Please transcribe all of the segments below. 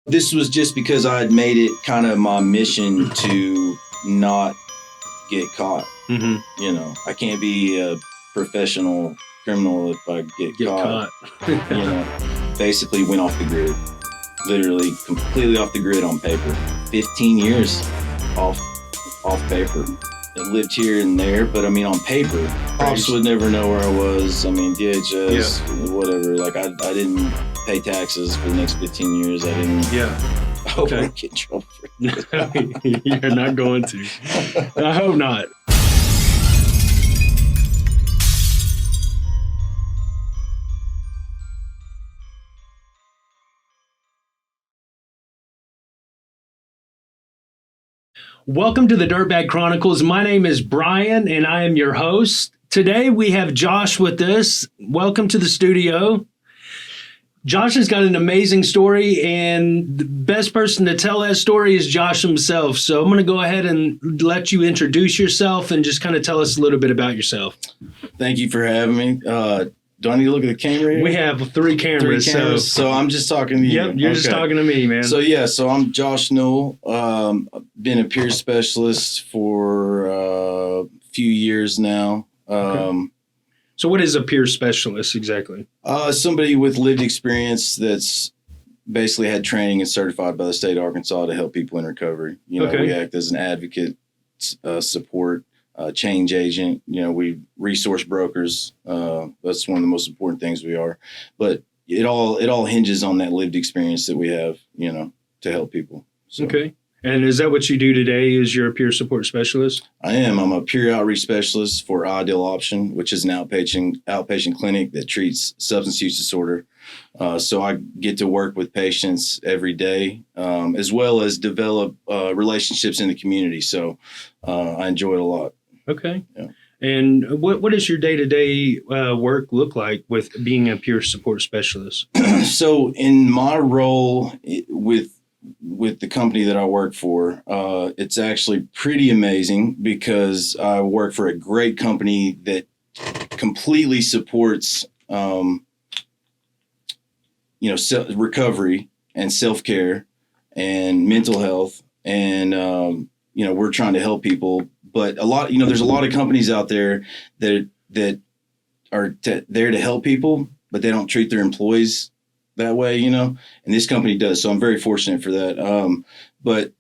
This was just because I had made it kind of my mission to not get caught. Mm-hmm. You know, I can't be a professional criminal if I get caught. You know, basically went off the grid. Literally completely off the grid on paper. 15 years off paper. I lived here and there, but I mean on paper. Cops would never know where I was. I mean, DHS, whatever. Like I didn't pay taxes for the next 15 years. I didn't. Yeah. I hope I get in trouble for it. You're not going to. I hope not. Welcome to the Dirtbag Chronicles. My name is Brian, and I am your host. Today we have Josh with us. Welcome to the studio. Josh has got an amazing story, and the best person to tell that story is Josh himself. So I'm going to go ahead and let you introduce yourself and just kind of tell us a little bit about yourself. Thank you for having me. Do I need to look at the camera here? We have three cameras. So I'm just talking to you. Yep, you're just talking to me, man. So I'm Josh Newell. I've been a peer specialist for a few years now. Okay. So what is a peer specialist exactly? Somebody with lived experience that's basically had training and certified by the state of Arkansas to help people in recovery. You know, we act as an advocate, support, change agent. You know, we resource brokers. That's one of the most important things we are. But it all hinges on that lived experience that we have, you know, to help people. So. Okay. And is that what you do today? Is you're a peer support specialist? I am. I'm a peer outreach specialist for Ideal Option, which is an outpatient clinic that treats substance use disorder. So I get to work with patients every day, as well as develop relationships in the community. So I enjoy it a lot. Okay. Yeah. And what does your day-to-day work look like with being a peer support specialist? So in my role with the company that I work for, it's actually pretty amazing because I work for a great company that completely supports, recovery and self-care and mental health. And, we're trying to help people. But there's a lot of companies out there that are there to help people, but they don't treat their employees that way, you know, and this company does. So I'm very fortunate for that. But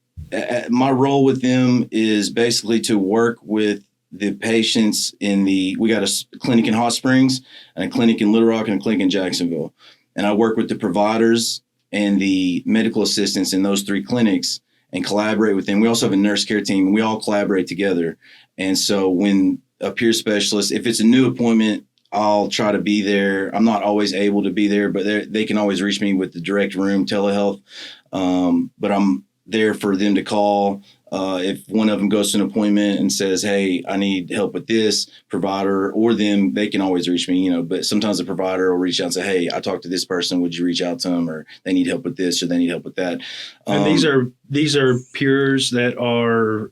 my role with them is basically to work with the patients we got a clinic in Hot Springs and a clinic in Little Rock and a clinic in Jacksonville. And I work with the providers and the medical assistants in those three clinics and collaborate with them. We also have a nurse care team, and we all collaborate together. And so when a peer specialist, if it's a new appointment, I'll try to be there. I'm not always able to be there, but they can always reach me with the direct room telehealth. But I'm there for them to call. If one of them goes to an appointment and says, hey, I need help with this, provider or them, they can always reach me, you know, but sometimes the provider will reach out and say, hey, I talked to this person. Would you reach out to them? Or they need help with this, or they need help with that. And these are peers that are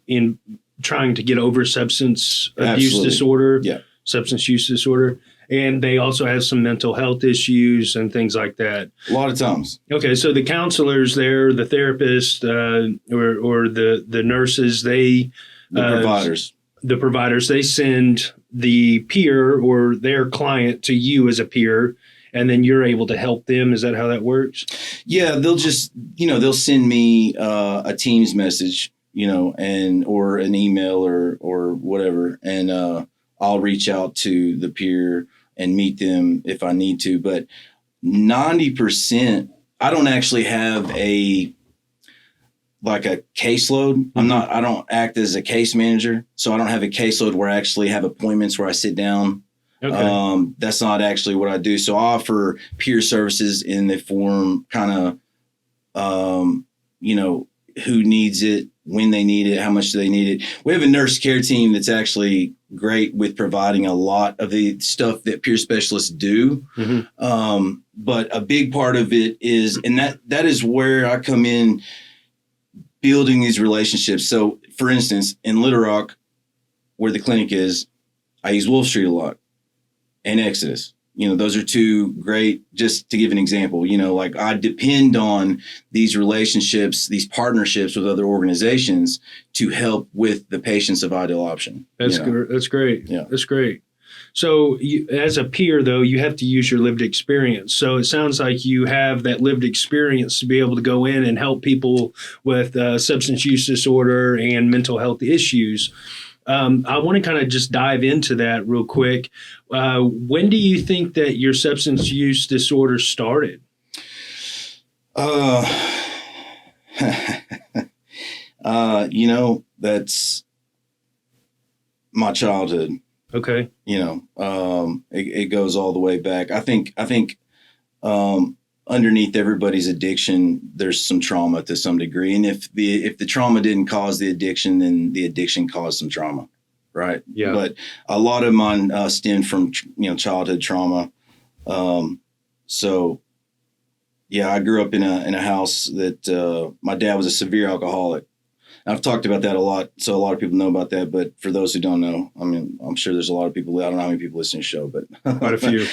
in trying to get over substance abuse disorder. Yeah. Substance use disorder, and they also have some mental health issues and things like that. A lot of times. Okay, so the counselors there, the therapists, or the nurses, the providers, they send the peer or their client to you as a peer, and then you're able to help them. Is that how that works? Yeah, they'll send me a Teams message, you know, or an email or whatever, and I'll reach out to the peer and meet them if I need to. But 90%, I don't actually have a caseload. Mm-hmm. I don't act as a case manager. So I don't have a caseload where I actually have appointments where I sit down. Okay. That's not actually what I do. So I offer peer services in the form kind of, who needs it, when they need it, how much do they need it. We have a nurse care team that's actually great with providing a lot of the stuff that peer specialists do. Mm-hmm. But a big part of it is, and that is where I come in, building these relationships. So for instance, in Little Rock, where the clinic is, I use Wolf Street a lot and Exodus. those are two great, just to give an example, like I depend on these relationships, these partnerships with other organizations to help with the patients of Ideal Option. That's good. That's great. Yeah. That's great. So as a peer, though, you have to use your lived experience. So it sounds like you have that lived experience to be able to go in and help people with substance use disorder and mental health issues. I want to kind of just dive into that real quick. When do you think that your substance use disorder started? That's my childhood. Okay. It goes all the way back. I think underneath everybody's addiction, there's some trauma to some degree. And if the trauma didn't cause the addiction, then the addiction caused some trauma. Right. Yeah. But a lot of mine stemmed from, childhood trauma. So, yeah, I grew up in a house that my dad was a severe alcoholic. I've talked about that a lot, so a lot of people know about that. But for those who don't know, I mean, I'm sure there's a lot of people. I don't know how many people listen to the show, but quite a few.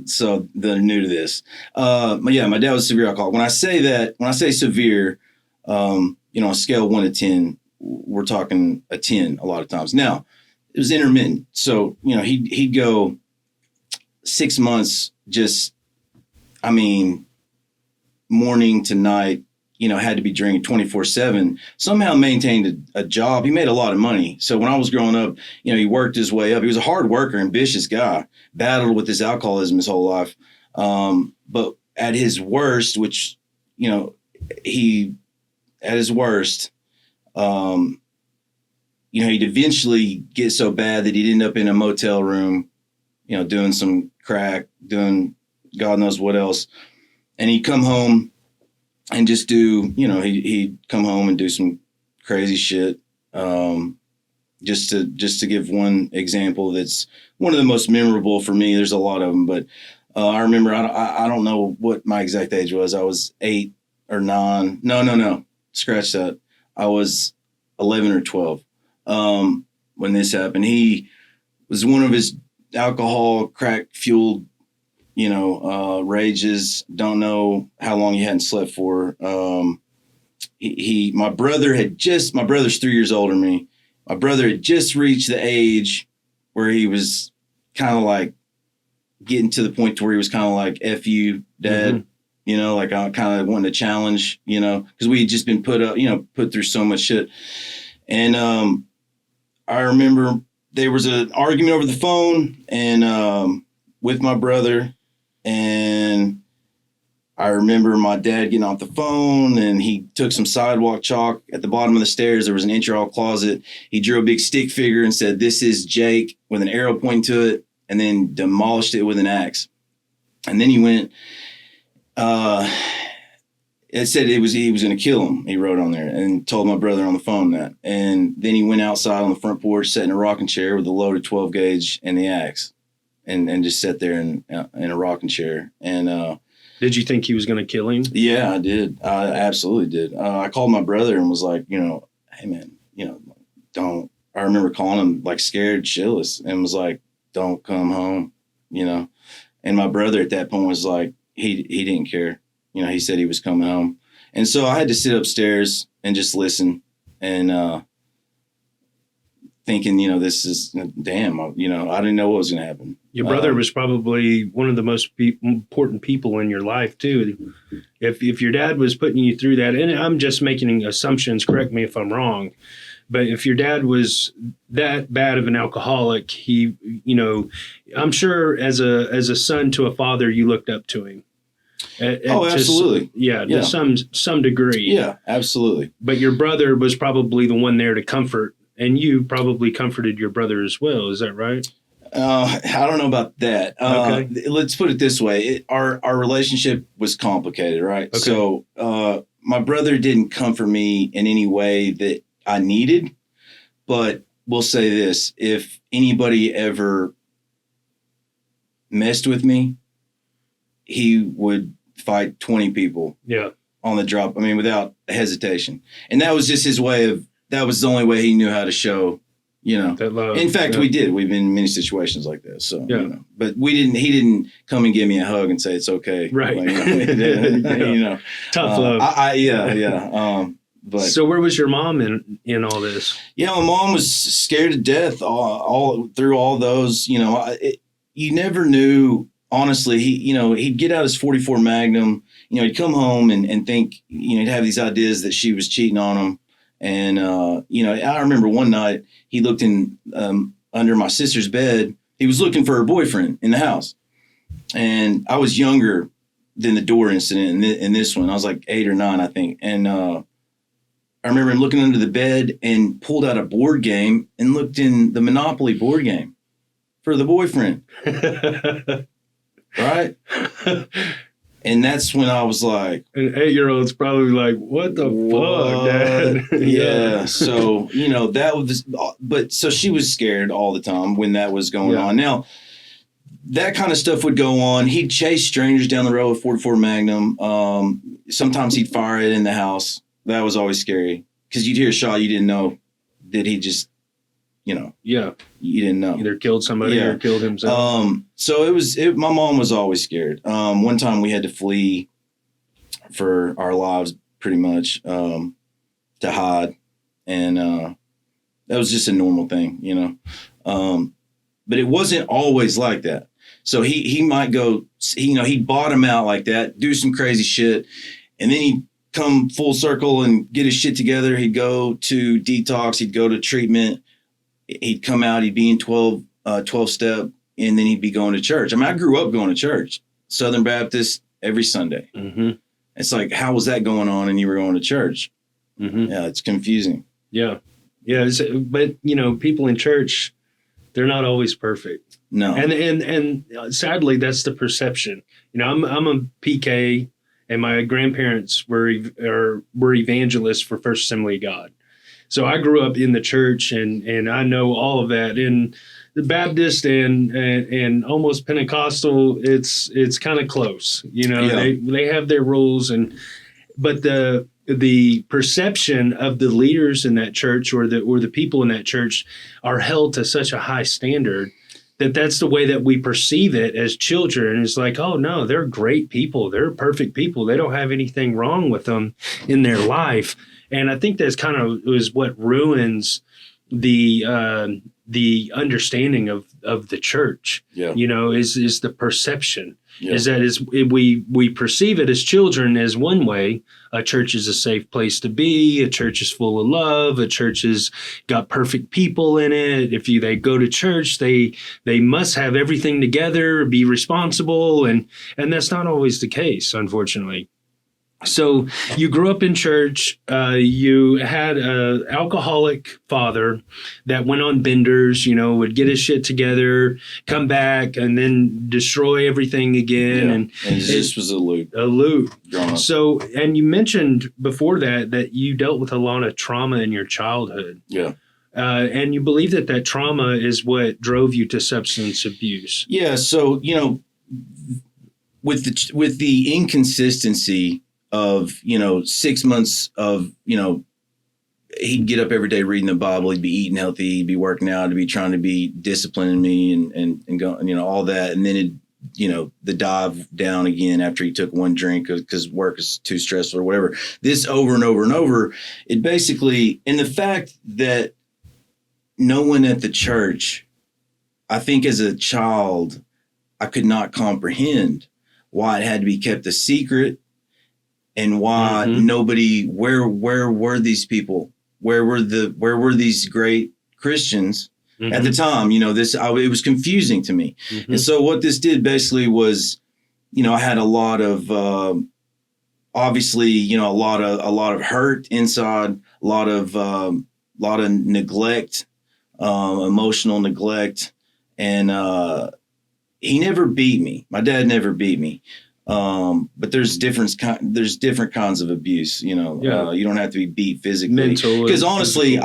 So they're new to this. But yeah, my dad was a severe alcoholic. When I say severe, on a scale of 1 to 10, we're talking a 10 a lot of times. Now, it was intermittent, so he'd go 6 months, just, morning to night. Had to be drinking 24/7, somehow maintained a job. He made a lot of money. So when I was growing up, he worked his way up. He was a hard worker, ambitious guy, battled with his alcoholism his whole life. But at his worst, which, he'd eventually get so bad that he'd end up in a motel room, doing some crack, doing God knows what else. And he'd come home and just do, he'd come home and do some crazy shit. Just to give one example, that's one of the most memorable for me. There's a lot of them, but I remember, I don't know what my exact age was. I was 8 or 9. No. Scratch that. I was 11 or 12 when this happened. He was one of his alcohol, crack fueled, rages. Don't know how long he hadn't slept for. My brother's 3 years older than me. My brother had just reached the age where he was kind of like getting to the point to where he was kind of like, F you, Dad, like I kind of wanting to challenge, because we had just been put through so much shit. And I remember there was an argument over the phone and with my brother. And I remember my dad getting off the phone and he took some sidewalk chalk at the bottom of the stairs. There was an entry-hall closet. He drew a big stick figure and said, "This is Jake," with an arrow pointing to it, and then demolished it with an axe. And then he went, it said he was going to kill him. He wrote on there and told my brother on the phone that. And then he went outside on the front porch, sat in a rocking chair with a loaded 12 gauge and the axe. And just sat there in a rocking chair. And did you think he was going to kill him? Yeah, I did. I absolutely did. I called my brother and was like, hey man, don't. I remember calling him like scared shitless and was like, don't come home, And my brother at that point was like, he didn't care. He said he was coming home, and so I had to sit upstairs and just listen and. Thinking, this is damn, I didn't know what was going to happen. Your brother was probably one of the most important people in your life too. If your dad was putting you through that, and I'm just making assumptions, correct me if I'm wrong, but if your dad was that bad of an alcoholic, he, I'm sure as a son to a father, you looked up to him. Absolutely. To some degree. Yeah, absolutely. But your brother was probably the one there to comfort. And you probably comforted your brother as well. Is that right? I don't know about that. Okay. Let's put it this way. Our relationship was complicated, right? Okay. So my brother didn't comfort me in any way that I needed. But we'll say this. If anybody ever messed with me, he would fight 20 people on the drop. Without hesitation. And that was just his way of, that was the only way he knew how to show, You know, that love. in fact, Yeah. we did. We've been in many situations like that. So, Yeah. you know, but he didn't come and give me a hug and say, it's okay. Right. Like, you know, Tough love. Yeah. But so where was your mom in all this? yeah, my mom was scared to death all through all those, you know, you never knew, honestly. He'd get out his 44 Magnum, you know, he'd come home and think, you know, he'd have these ideas that she was cheating on him. And, you know, I remember one night he looked in under my sister's bed. He was looking for her boyfriend in the house. And I was younger than the door incident in this one. I was like 8 or 9, I think. And I remember him looking under the bed and pulled out a board game and looked in the Monopoly board game for the boyfriend. Right? And that's when I was like, an 8-year-old's probably like, what the fuck, Dad? Yeah. So, you know, that was, but so she was scared all the time when that was going on. Now, that kind of stuff would go on. He'd chase strangers down the road with 44 Magnum. Sometimes he'd fire it in the house. That was always scary because you'd hear a shot. You didn't know. Did he just, you know? Yeah. You didn't know. Either killed somebody or killed himself. So my mom was always scared. One time we had to flee for our lives pretty much to hide. And that was just a normal thing, you know. But it wasn't always like that. So he might go, you know, he'd bottom out like that, do some crazy shit. And then he'd come full circle and get his shit together. He'd go to detox. He'd go to treatment. He'd come out. He'd be in 12 step, and then he'd be going to church. I mean, I grew up going to church, Southern Baptist, every Sunday. Mm-hmm. It's like, how was that going on and you were going to church? Mm-hmm. Yeah, it's confusing. Yeah. Yeah. But, you know, people in church, they're not always perfect. No. And sadly, that's the perception. You know, I'm a PK, and my grandparents were evangelists for First Assembly of God. So I grew up in the church, and I know all of that. In the Baptist and almost Pentecostal, it's kind of close. You know, they have their rules, but the perception of the leaders in that church or the people in that church are held to such a high standard that's the way that we perceive it as children. It's like, oh no, they're great people. They're perfect people. They don't have anything wrong with them in their life. And I think that's kind of is what ruins the understanding of the church. Yeah. You know, is the perception. Yeah. Is that we perceive it as children as one way. A church is a safe place to be. A church is full of love. A church has got perfect people in it. If they go to church, they must have everything together, be responsible, and that's not always the case, unfortunately. So you grew up in church. You had an alcoholic father that went on benders, you know, would get his shit together, come back, and then destroy everything again. Yeah. And this was a loop. A loop. Drama. So, and you mentioned before that you dealt with a lot of trauma in your childhood. Yeah. And you believe that trauma is what drove you to substance abuse. Yeah. So, you know, with the inconsistency of, you know, 6 months of, you know, he'd get up every day reading the Bible, he'd be eating healthy, he'd be working out, he'd be trying to be disciplining me and go, you know, all that. And then it, you know, the dive down again after he took one drink because work is too stressful or whatever. This over and over and over, it basically, and the fact that no one at the church, I think as a child, I could not comprehend why it had to be kept a secret. And why nobody? Where were these people? Where were these great Christians at the time? You know, it was confusing to me. And so what this did basically was, you know, I had a lot of obviously, you know, a lot of hurt inside, a lot of neglect, emotional neglect, and he never beat me. My dad never beat me. But there's different kinds of abuse, you know. Yeah. You don't have to be beat physically. Mental. Because honestly,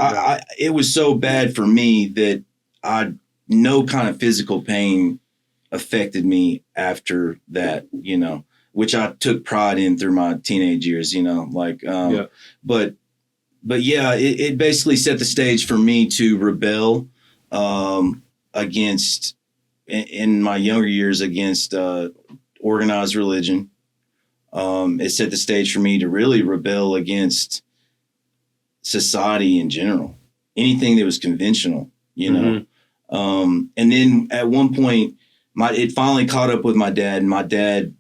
it was so bad for me that no kind of physical pain affected me after that, you know, which I took pride in through my teenage years, you know, like, but yeah, it basically set the stage for me to rebel against, in my younger years, against organized religion. It set the stage for me to really rebel against society in general, anything that was conventional, you know. And then at one point, it finally caught up with my dad. And my dad,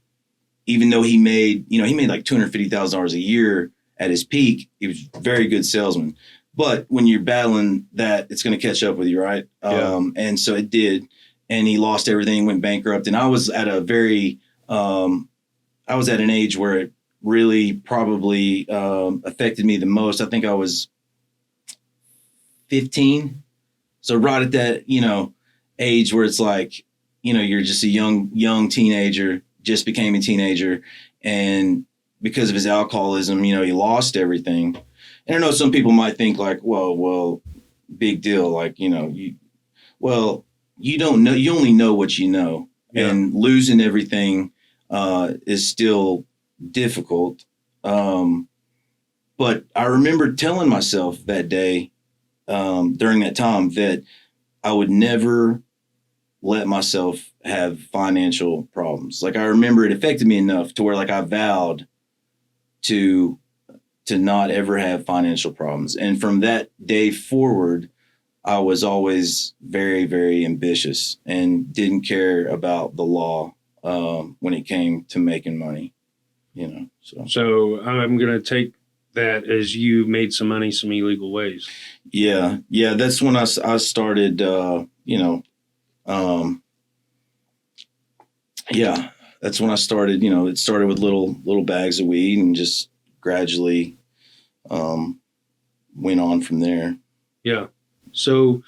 even though he made like $250,000 a year at his peak, he was a very good salesman. But when you're battling that, it's going to catch up with you, right? Yeah. And so it did. And he lost everything, went bankrupt. And I was at an age where it really probably affected me the most. I think I was 15. So right at that, age where it's like, you're just a young teenager, just became a teenager. And because of his alcoholism, he lost everything. And I know some people might think like, well, big deal. Like, you don't know, you only know what you know. Yeah. And losing everything is still difficult. But I remember telling myself that day, during that time, that I would never let myself have financial problems. Like, I remember it affected me enough to where like I vowed to not ever have financial problems. And from that day forward, I was always very, very ambitious and didn't care about the law when it came to making money, So I'm going to take that as you made some money some illegal ways. Yeah. That's when I started, that's when I started, it started with little bags of weed and just gradually went on from there. Yeah. So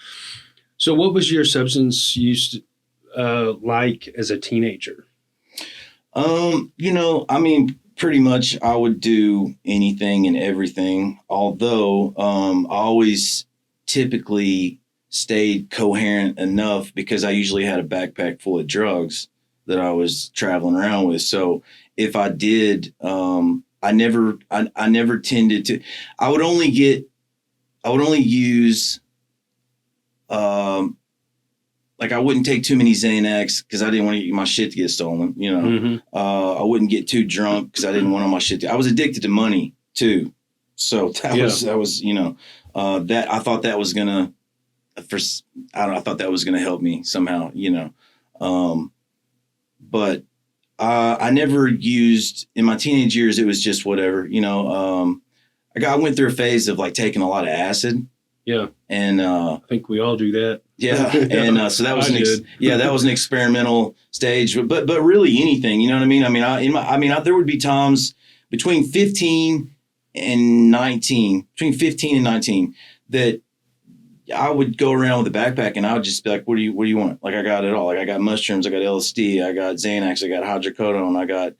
what was your substance use like as a teenager? Pretty much I would do anything and everything, although I always typically stayed coherent enough because I usually had a backpack full of drugs that I was traveling around with. So if I did, I never tended to. I would only use, like I wouldn't take too many Xanax because I didn't want my shit to get stolen. I wouldn't get too drunk because I didn't want all my shit. I was addicted to money too, so that was that I thought that was gonna. I thought that was gonna help me somehow. But I never used in my teenage years. It was just whatever. I went through a phase of like taking a lot of acid. Yeah. And I think we all do that. Yeah. And so that was that was an experimental stage, but really anything, you know what I mean? There would be times between 15 and 19 that I would go around with a backpack and I would just be like, what do you want? Like, I got it all. Like, I got mushrooms, I got LSD, I got Xanax, I got hydrocodone, I got,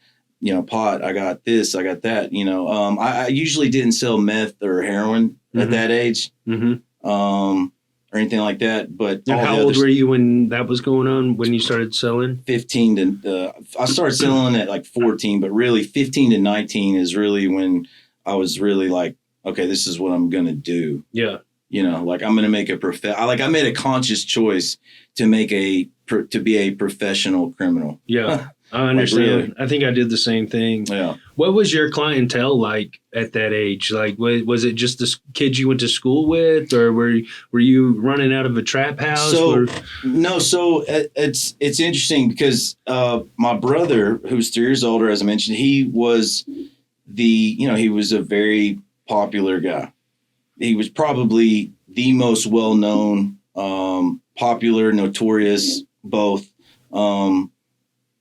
pot, I got this, I got that, I usually didn't sell meth or heroin at that age, or anything like that. But how old were you when that was going on? When you started selling? 15 to I started selling at like 14, but really 15 to 19 is really when I was really like, okay, this is what I'm gonna do. Yeah, like I'm gonna make I made a conscious choice to be a professional criminal. Yeah. I understand. Like, really. I think I did the same thing. Yeah. What was your clientele like at that age? Like, was it just the kids you went to school with, or were you running out of a trap house? No. So it's interesting because my brother, who's 3 years older, as I mentioned, he was he was a very popular guy. He was probably the most well-known, popular, notorious, both.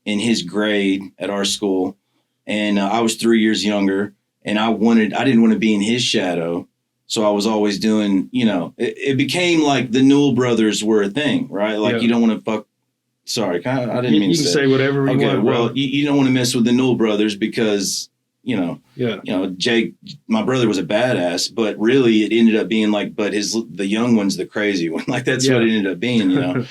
In his grade at our school. And I was 3 years younger and I didn't want to be in his shadow. So I was always doing, it became like the Newell brothers were a thing, right? Like, you don't want to fuck. Sorry, I didn't mean to say. You can say whatever you want. Well, you don't want to mess with the Newell brothers because, Jake, my brother was a badass, but really it ended up being like, but the young one's the crazy one. Like, that's what it ended up being,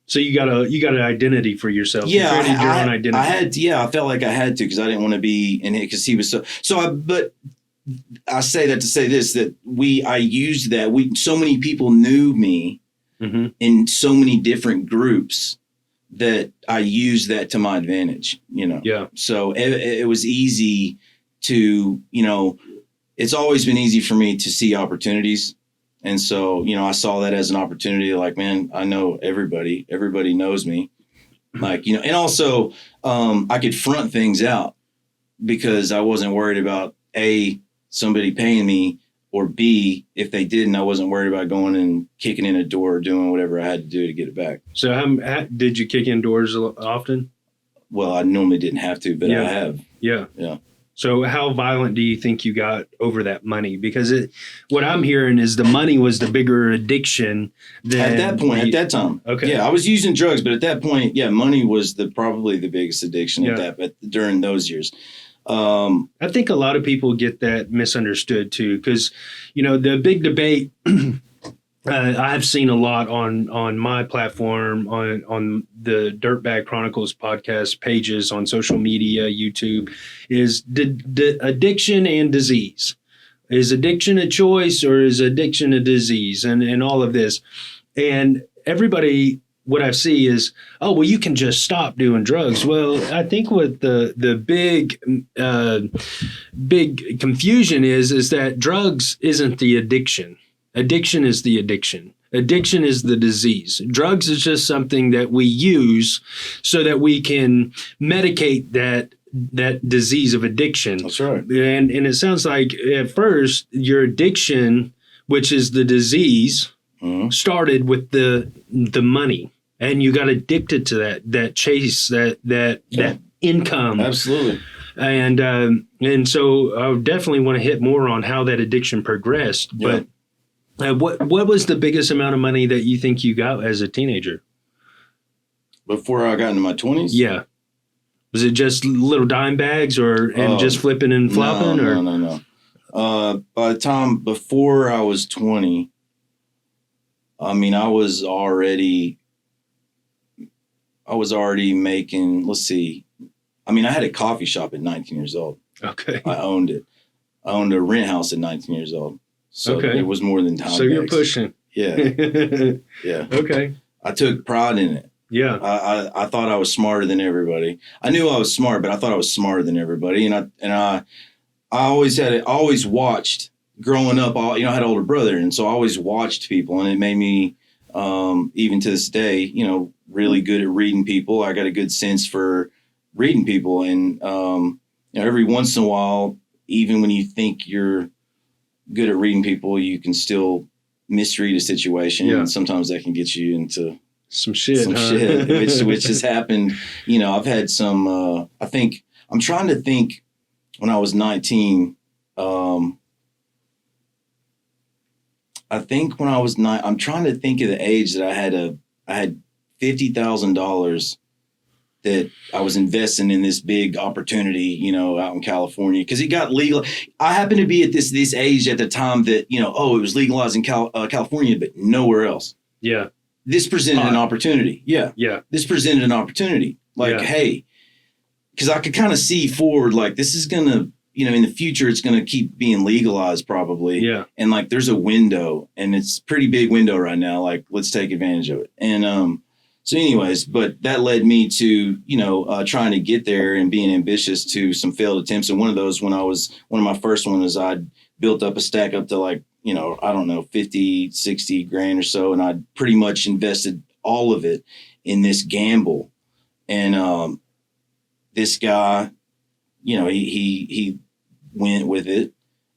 So you got an identity for yourself. Yeah, you created your own identity. I felt like I had to because I didn't want to be in it because he was but I say that to say this, that I used that. So many people knew me in so many different groups that I used that to my advantage, Yeah. So it was easy to, it's always been easy for me to see opportunities. And so, I saw that as an opportunity, like, man, I know everybody knows me. Like, and also I could front things out because I wasn't worried about somebody paying me, or B, if they didn't, I wasn't worried about going and kicking in a door or doing whatever I had to do to get it back. So how did you kick in doors often? Well, I normally didn't have to, but I have. Yeah. Yeah. So how violent do you think you got over that money? Because what I'm hearing is the money was the bigger addiction than at that time. Okay. Yeah, I was using drugs, but at that point, money was probably the biggest addiction during those years. I think a lot of people get that misunderstood too, because the big debate I've seen a lot on my platform, on the Dirtbag Chronicles podcast pages on social media, YouTube, is addiction and disease. Is addiction a choice, or is addiction a disease? And all of this, and everybody. What I see is, oh, well, you can just stop doing drugs. Well, I think what the big confusion is that drugs isn't the addiction. Addiction is the addiction. Addiction is the disease. Drugs is just something that we use so that we can medicate that disease of addiction. That's right. And it sounds like at first your addiction, which is the disease, started with the money, and you got addicted to that chase, that income. Absolutely. And so I definitely want to hit more on how that addiction progressed. Yeah. But what was the biggest amount of money that you think you got as a teenager? Before I got into my 20s? Yeah. Was it just little dime bags and just flipping and flopping? No. By the time before I was 20, I mean, I was already making, let's see. I mean, I had a coffee shop at 19 years old. Okay. I owned it. I owned a rent house at 19 years old. So it was more than time. So you're pushing. Yeah. Yeah. Okay. I took pride in it. Yeah. I thought I was smarter than everybody. I knew I was smart, but I thought I was smarter than everybody. And I always watched growing up. I had an older brother, and so I always watched people, and it made me, even to this day, really good at reading people. I got a good sense for reading people, and every once in a while, even when you think you're good at reading people, you can still misread a situation, and sometimes that can get you into some shit, which has happened. I've had some. I'm trying to think. When I was 19, I think when I was I'm trying to think of the age that I had $50,000 that I was investing in this big opportunity, out in California, because it got legal. I happened to be at this it at the time that, it was legalized in California, but nowhere else. Yeah. This presented an opportunity. Yeah. Yeah. This presented an opportunity. Like, hey, because I could kind of see forward, like, this is going to, in the future, it's going to keep being legalized probably. Yeah. And like, there's a window, and it's a pretty big window right now. Like, let's take advantage of it. And so anyways, but that led me to, trying to get there and being ambitious to some failed attempts. And one of my first ones, I built up a stack up to like, I don't know, 50, 60 grand or so. And I pretty much invested all of it in this gamble. And this guy, he went with it.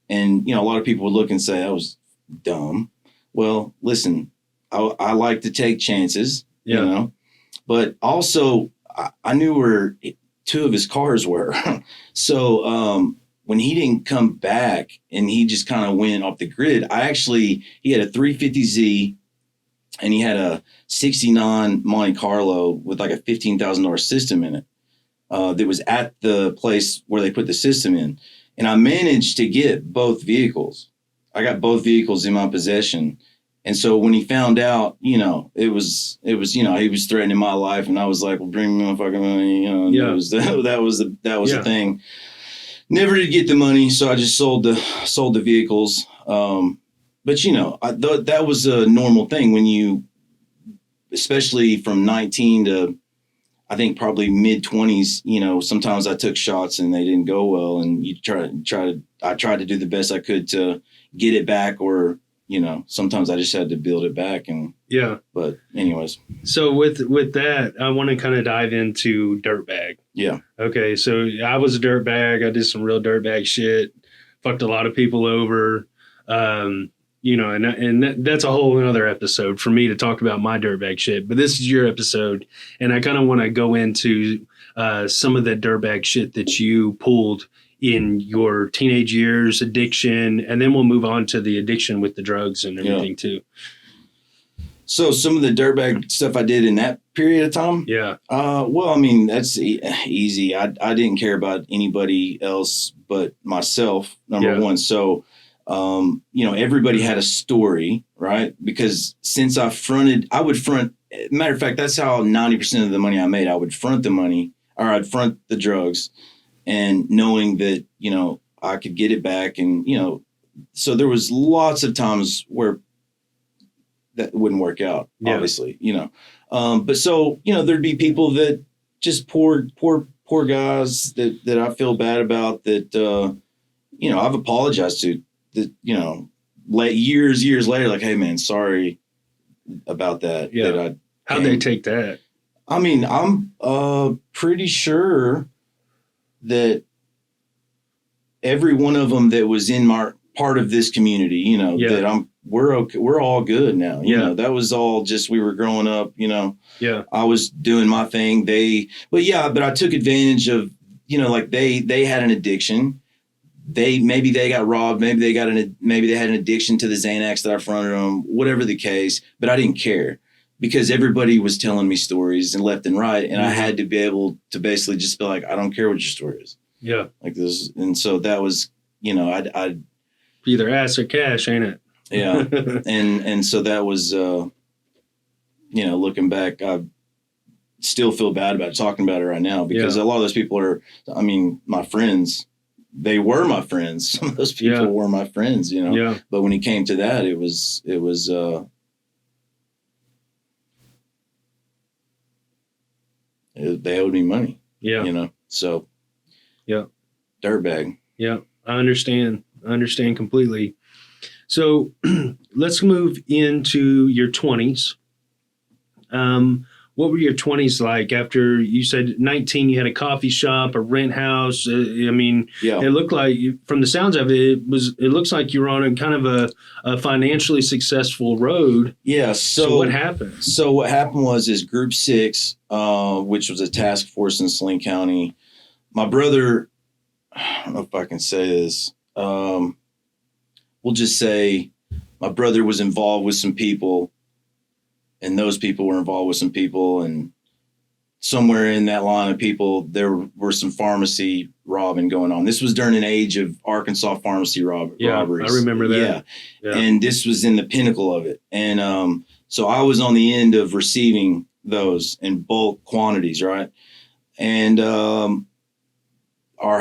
And, a lot of people would look and say I was dumb. Well, listen, I like to take chances, but also I knew where two of his cars were. So when he didn't come back and he just kind of went off the grid, he had a 350Z and he had a 69 Monte Carlo with like a $15,000 system in it. That was at the place where they put the system in. And I managed to get both vehicles. I got both vehicles in my possession. And so when he found out, it was, he was threatening my life, and I was like, well, bring me my fucking money. That was the thing. never did get the money, so I just sold the vehicles. But that was a normal thing when you, especially from 19 to I think probably mid 20s. Sometimes I took shots and they didn't go well, and I tried to do the best I could to get it back, or sometimes I just had to build it back. And yeah. But anyways, so with that, I want to kind of dive into Dirtbag. Yeah. Okay, so I was a dirtbag. I did some real dirtbag shit. Fucked a lot of people over. That's a whole other episode for me to talk about my dirtbag shit. But this is your episode, and I kind of want to go into some of the dirtbag shit that you pulled in your teenage years, addiction, and then we'll move on to the addiction with the drugs and everything too. So some of the dirtbag stuff I did in that period of time. Yeah. Well, I mean, that's easy. I didn't care about anybody else but myself, number one. So, everybody had a story, right? Because since I would front, matter of fact, that's how 90% of the money I made. I would front the money, or I'd front the drugs, and knowing that, I could get it back. And, so there was lots of times where that wouldn't work out, obviously, but so, there'd be people that just poor guys that I feel bad about that, I've apologized to, that, years later, like, hey man, sorry about that. Yeah. How'd they take that? I mean, I'm pretty sure that every one of them that was in my part of this community, that we're okay. We're all good now. That was all just, we were growing up, I was doing my thing. But I took advantage of, like they had an addiction. Maybe they got robbed. Maybe they had an addiction to the Xanax that I fronted them, whatever the case, but I didn't care because everybody was telling me stories and left and right. And I had to be able to basically just be like, I don't care what your story is. Yeah. Like this. And so that was, I'd either ass or cash, ain't it? Yeah. and so that was, looking back, I still feel bad about talking about it right now because a lot of those people are, my friends. They were my friends. Some of those people were my friends, Yeah. But when it came to that, it was they owed me money. Yeah. So. Yeah. Dirtbag. Yeah. I understand completely. So let's move into your 20s. What were your 20s like after you said 19, you had a coffee shop, a rent house? It looked like, from the sounds of it, it looks like you were on a kind of a financially successful road. Yeah. So what happened? So what happened was Group 6, which was a task force in Saline County. My brother, I don't know if I can say this. We'll just say my brother was involved with some people. And those people were involved with some people, and somewhere in that line of people, there were some pharmacy robbing going on. This was during an age of Arkansas pharmacy robberies. I remember that. Yeah. And this was in the pinnacle of it. And so I was on the end of receiving those in bulk quantities, right? And our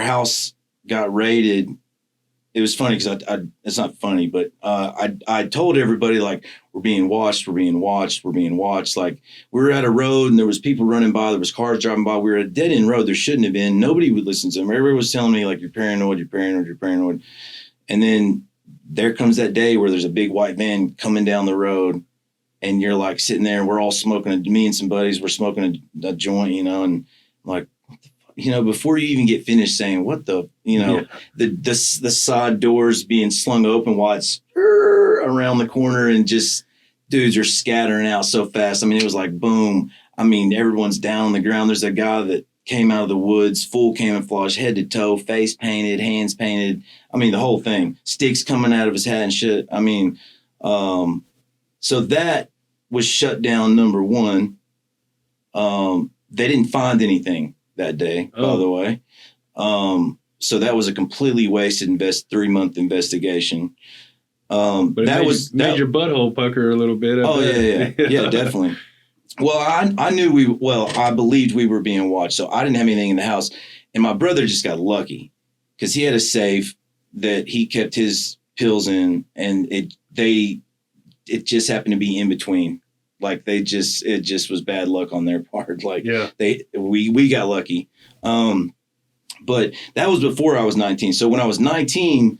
house got raided. It was funny because it's not funny, but I told everybody, like, we're being watched. Like, we were at a road and there was people running by. There was cars driving by. We were at a dead end road. There shouldn't have been. Nobody would listen to them. Everybody was telling me, like, you're paranoid. And then there comes that day where there's a big white van coming down the road, and you're like sitting there, and we're all smoking. Me and some buddies were smoking a joint, and I'm like, before you even get finished saying what the, the side doors being slung open while it's around the corner, and just dudes are scattering out so fast. It was like boom. Everyone's down on the ground. There's a guy that came out of the woods, full camouflage, head to toe, face painted, hands painted. The whole thing, sticks coming out of his hat and shit. So that was shut down. Number one, they didn't find anything that day, by the way. So that was a completely wasted 3-month investigation. But that made your butthole pucker a little bit. Yeah, definitely. Well, I believed we were being watched, so I didn't have anything in the house, and my brother just got lucky. because he had a safe that he kept his pills in, and it just happened to be in between. Like it just was bad luck on their part. Like we got lucky. But that was before I was 19. So when I was 19,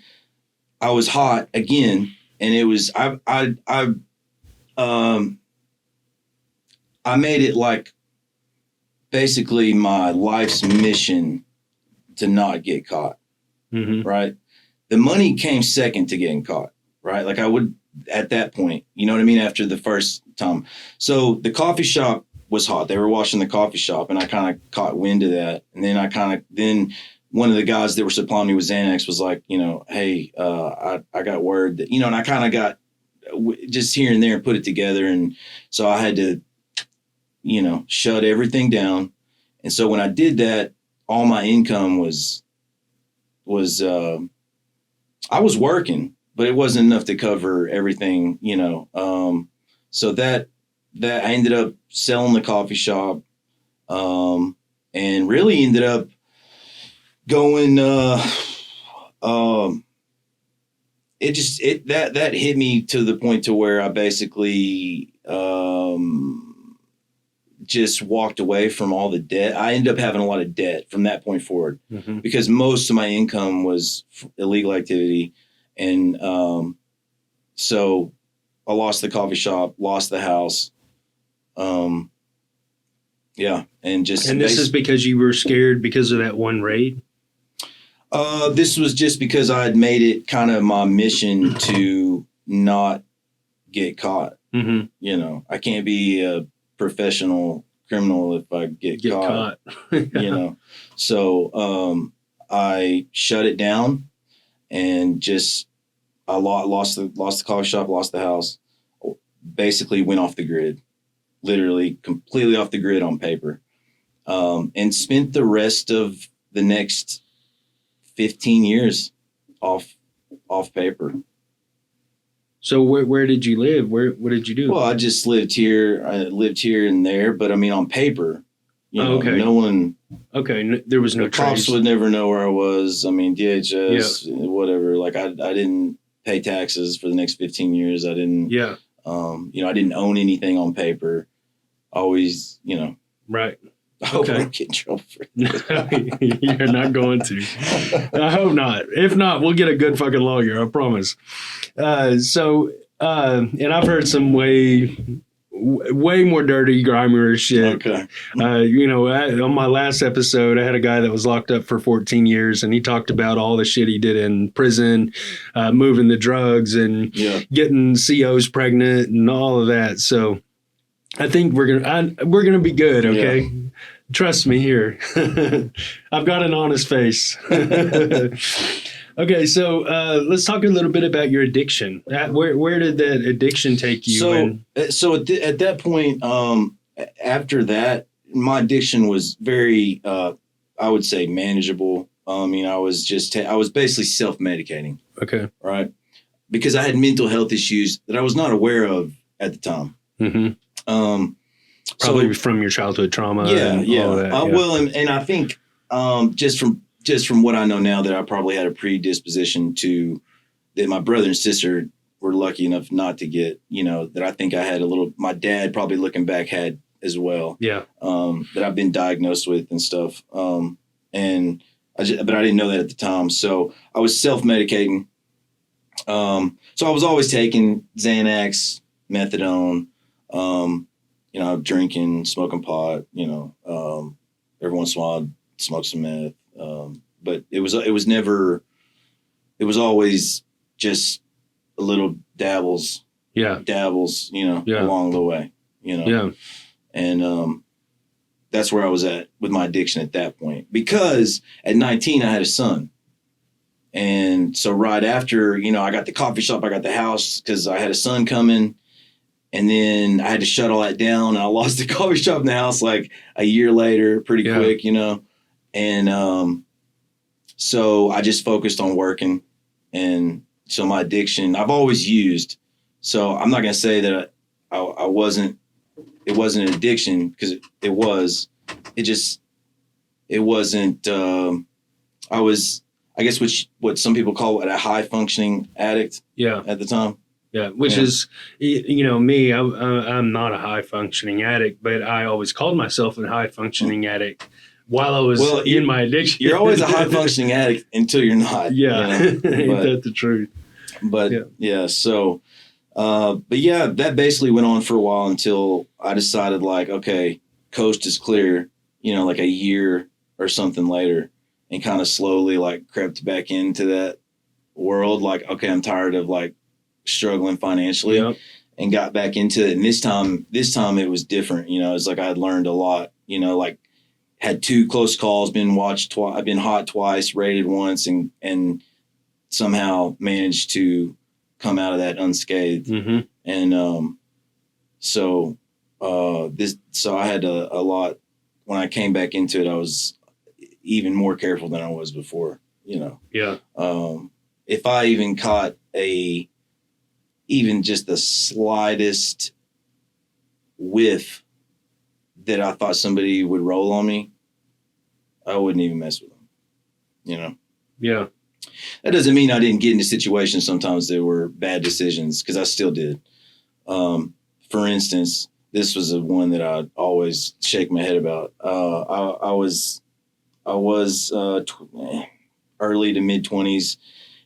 I was hot again, and it was I made it like basically my life's mission to not get caught. Mm-hmm. Right. The money came second to getting caught. Right. Like I would at that point, you know what I mean? After the first time. So the coffee shop was hot. They were washing the coffee shop, and I kind of caught wind of that. And then then one of the guys that were supplying me with Xanax was like, you know, hey, I got word that, you know, and I kind of got just here and there and put it together. And so I had to, you know, shut everything down. And so when I did that, all my income was I was working, but it wasn't enough to cover everything, you know. So that I ended up selling the coffee shop, and really ended up going. That hit me to the point to where I basically just walked away from all the debt. I ended up having a lot of debt from that point forward, mm-hmm. because most of my income was illegal activity. And so I lost the coffee shop, lost the house. Yeah. And this is because you were scared because of that one raid? This was just because I had made it kind of my mission to not get caught. Mm-hmm. You know, I can't be a professional criminal if I get caught. You know, so I shut it down, and just I lost the coffee shop, lost the house, basically went off the grid, literally completely off the grid on paper, and spent the rest of the next 15 years off paper. So where did you live? What did you do? Well, I just lived here. I lived here and there, but I mean, on paper, you know, okay. No one. Okay, there was no cops trace. would never know where I was. I mean, DHS, whatever. Like I didn't pay taxes for the next 15 years. I didn't. Yeah. You know, I didn't own anything on paper. Always, you know. Right. I hope I don't get in trouble for it. You're not going to. I hope not. If not, we'll get a good fucking lawyer. I promise. And I've heard some way more dirty, grimier shit. Okay. You know, on my last episode, I had a guy that was locked up for 14 years, and he talked about all the shit he did in prison, moving the drugs and getting COs pregnant and all of that. So I think we're gonna be good. Okay. Yeah. Trust me here. I've got an honest face. Okay, so let's talk a little bit about your addiction. Where did that addiction take you? So at that point, after that, my addiction was very, I would say, manageable. I mean, I was basically self-medicating. Okay. Right. Because I had mental health issues that I was not aware of at the time. Mm-hmm. Probably from your childhood trauma. Yeah. All that, Well, and I think just from what I know now, that I probably had a predisposition to that. My brother and sister were lucky enough not to get, you know, that I think I had a little, my dad probably looking back had as well. Yeah. That I've been diagnosed with and stuff. But I didn't know that at the time. So I was self-medicating. So I was always taking Xanax, methadone, you know, drinking, smoking pot, you know, every once in a while I'd smoke some meth. But it was always just a little dabbles, you know, along the way, you know? Yeah. And, that's where I was at with my addiction at that point, because at 19 I had a son. And so right after, you know, I got the coffee shop, I got the house, because I had a son coming. And then I had to shut all that down, and I lost the coffee shop and the house like a year later, pretty quick, you know? And so I just focused on working. And so my addiction, I've always used. So I'm not going to say that it wasn't an addiction, because it was. It wasn't, I I guess what some people call a high functioning addict. Yeah. At the time. Yeah. Which is, me, I'm not a high functioning addict, but I always called myself a high functioning addict while I was in my addiction. You're always a high functioning addict until you're not. Yeah. Ain't that the truth? But so, but yeah, that basically went on for a while until I decided like, okay, coast is clear, like a year or something later, and kind of slowly like crept back into that world. Like, okay, I'm tired of like struggling financially and got back into it. And this time it was different. It's like I had learned a lot, like had 2 close calls, been watched twice, I've been hot twice, rated once, and somehow managed to come out of that unscathed. Mm-hmm. And so I had a lot. When I came back into it, I was even more careful than I was before. Yeah. If I even caught even just the slightest whiff that I thought somebody would roll on me, I wouldn't even mess with them. Yeah. That doesn't mean I didn't get into situations sometimes that were bad decisions, because I still did. For instance, this was one that I always shake my head about. I was early to mid 20s,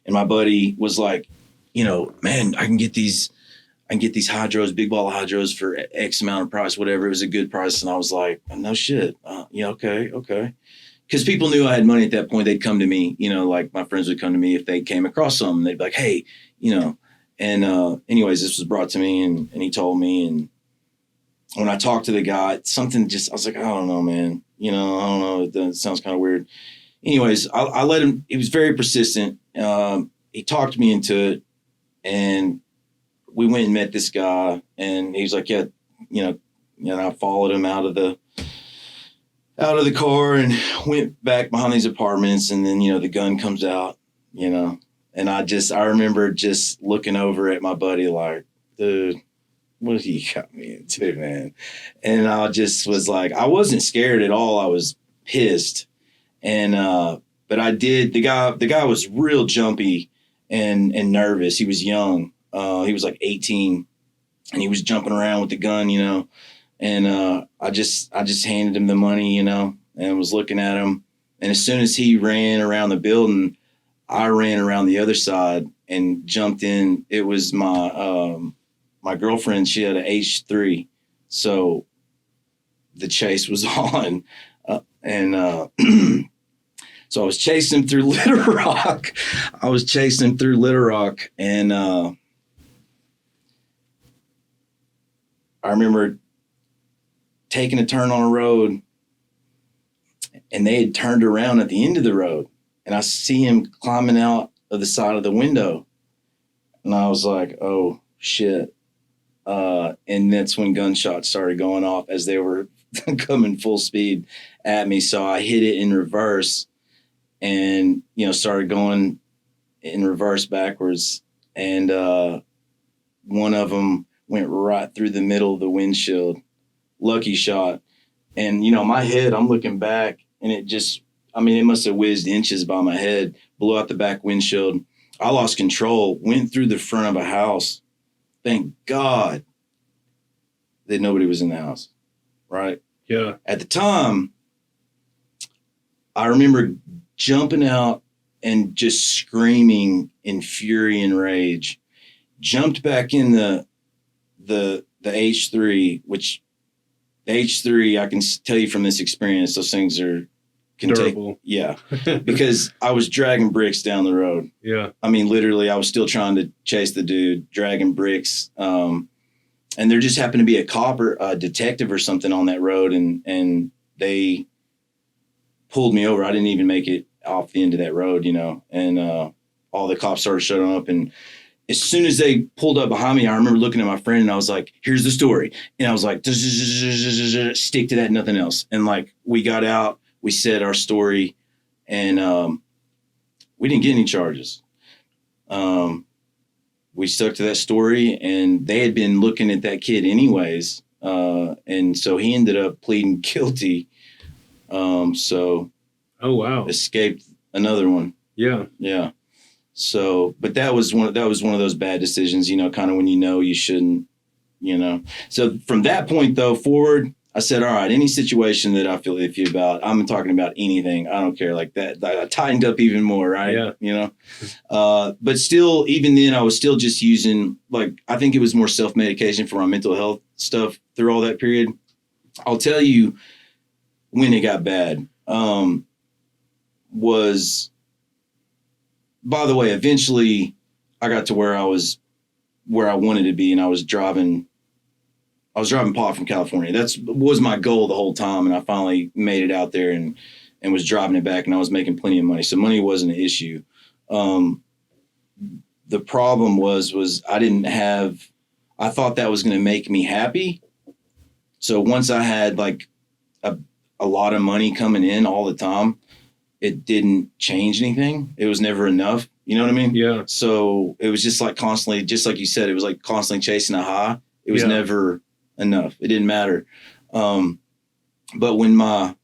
and my buddy was like, man, I can get these hydros, big ball hydros for X amount of price, whatever. It was a good price. And I was like, no shit. Yeah. Okay. Because people knew I had money at that point. They'd come to me, like my friends would come to me if they came across something. They'd be like, hey, and anyways, this was brought to me and he told me. And when I talked to the guy, something I was like, I don't know, man. I don't know. It sounds kind of weird. Anyways, I let him. He was very persistent. He talked me into it, and we went and met this guy, and he was like, yeah, and I followed him out of the car and went back behind these apartments. And then, the gun comes out, and I remember just looking over at my buddy like, dude, what have you got me into, man? And I just was like, I wasn't scared at all. I was pissed. And, but I did, the guy was real jumpy and nervous. He was young. He was like 18 and he was jumping around with the gun, and, I just handed him the money, and was looking at him. And as soon as he ran around the building, I ran around the other side and jumped in. It was my girlfriend. She had an H3. So the chase was on. So I was chasing him through Little Rock. And I remember taking a turn on a road, and they had turned around at the end of the road, and I see him climbing out of the side of the window. And I was like, oh shit. And that's when gunshots started going off as they were coming full speed at me. So I hit it in reverse and, started going in reverse backwards. And one of them went right through the middle of the windshield. Lucky shot. And, my head, I'm looking back, and it must have whizzed inches by my head, blew out the back windshield. I lost control, went through the front of a house. Thank God that nobody was in the house, right? Yeah. At the time, I remember jumping out and just screaming in fury and rage. Jumped back in the H3, which the H3, I can tell you from this experience, those things can durable. Because I was dragging bricks down the road. Yeah. I mean, literally, I was still trying to chase the dude, dragging bricks. And there just happened to be a cop or a detective or something on that road, and they pulled me over. I didn't even make it off the end of that road, and all the cops started showing up. And as soon as they pulled up behind me, I remember looking at my friend and I was like, here's the story. And I was like, stick to that, nothing else. And like, we got out, we said our story, and we didn't get any charges. We stuck to that story, and they had been looking at that kid anyways. And so he ended up pleading guilty. So oh, wow. Escaped another one. Yeah. Yeah. So, but that was one of those bad decisions, kind of when you shouldn't, So from that point though forward, I said, all right, any situation that I feel iffy about, I'm talking about anything. I don't care, like that. I tightened up even more, right? Yeah. But still, even then, I was still just using, I think it was more self-medication for my mental health stuff through all that period. I'll tell you when it got bad, was, by the way, eventually I got to where I wanted to be, and I was driving pot from California. That was my goal the whole time, and I finally made it out there and was driving it back, and I was making plenty of money. So money wasn't an issue. The problem was I thought that was going to make me happy. So once I had a lot of money coming in all the time, it didn't change anything. It was never enough. You know what I mean? Yeah. So it was just constantly, just like you said, it was like constantly chasing a high. It was never enough. It didn't matter. But when my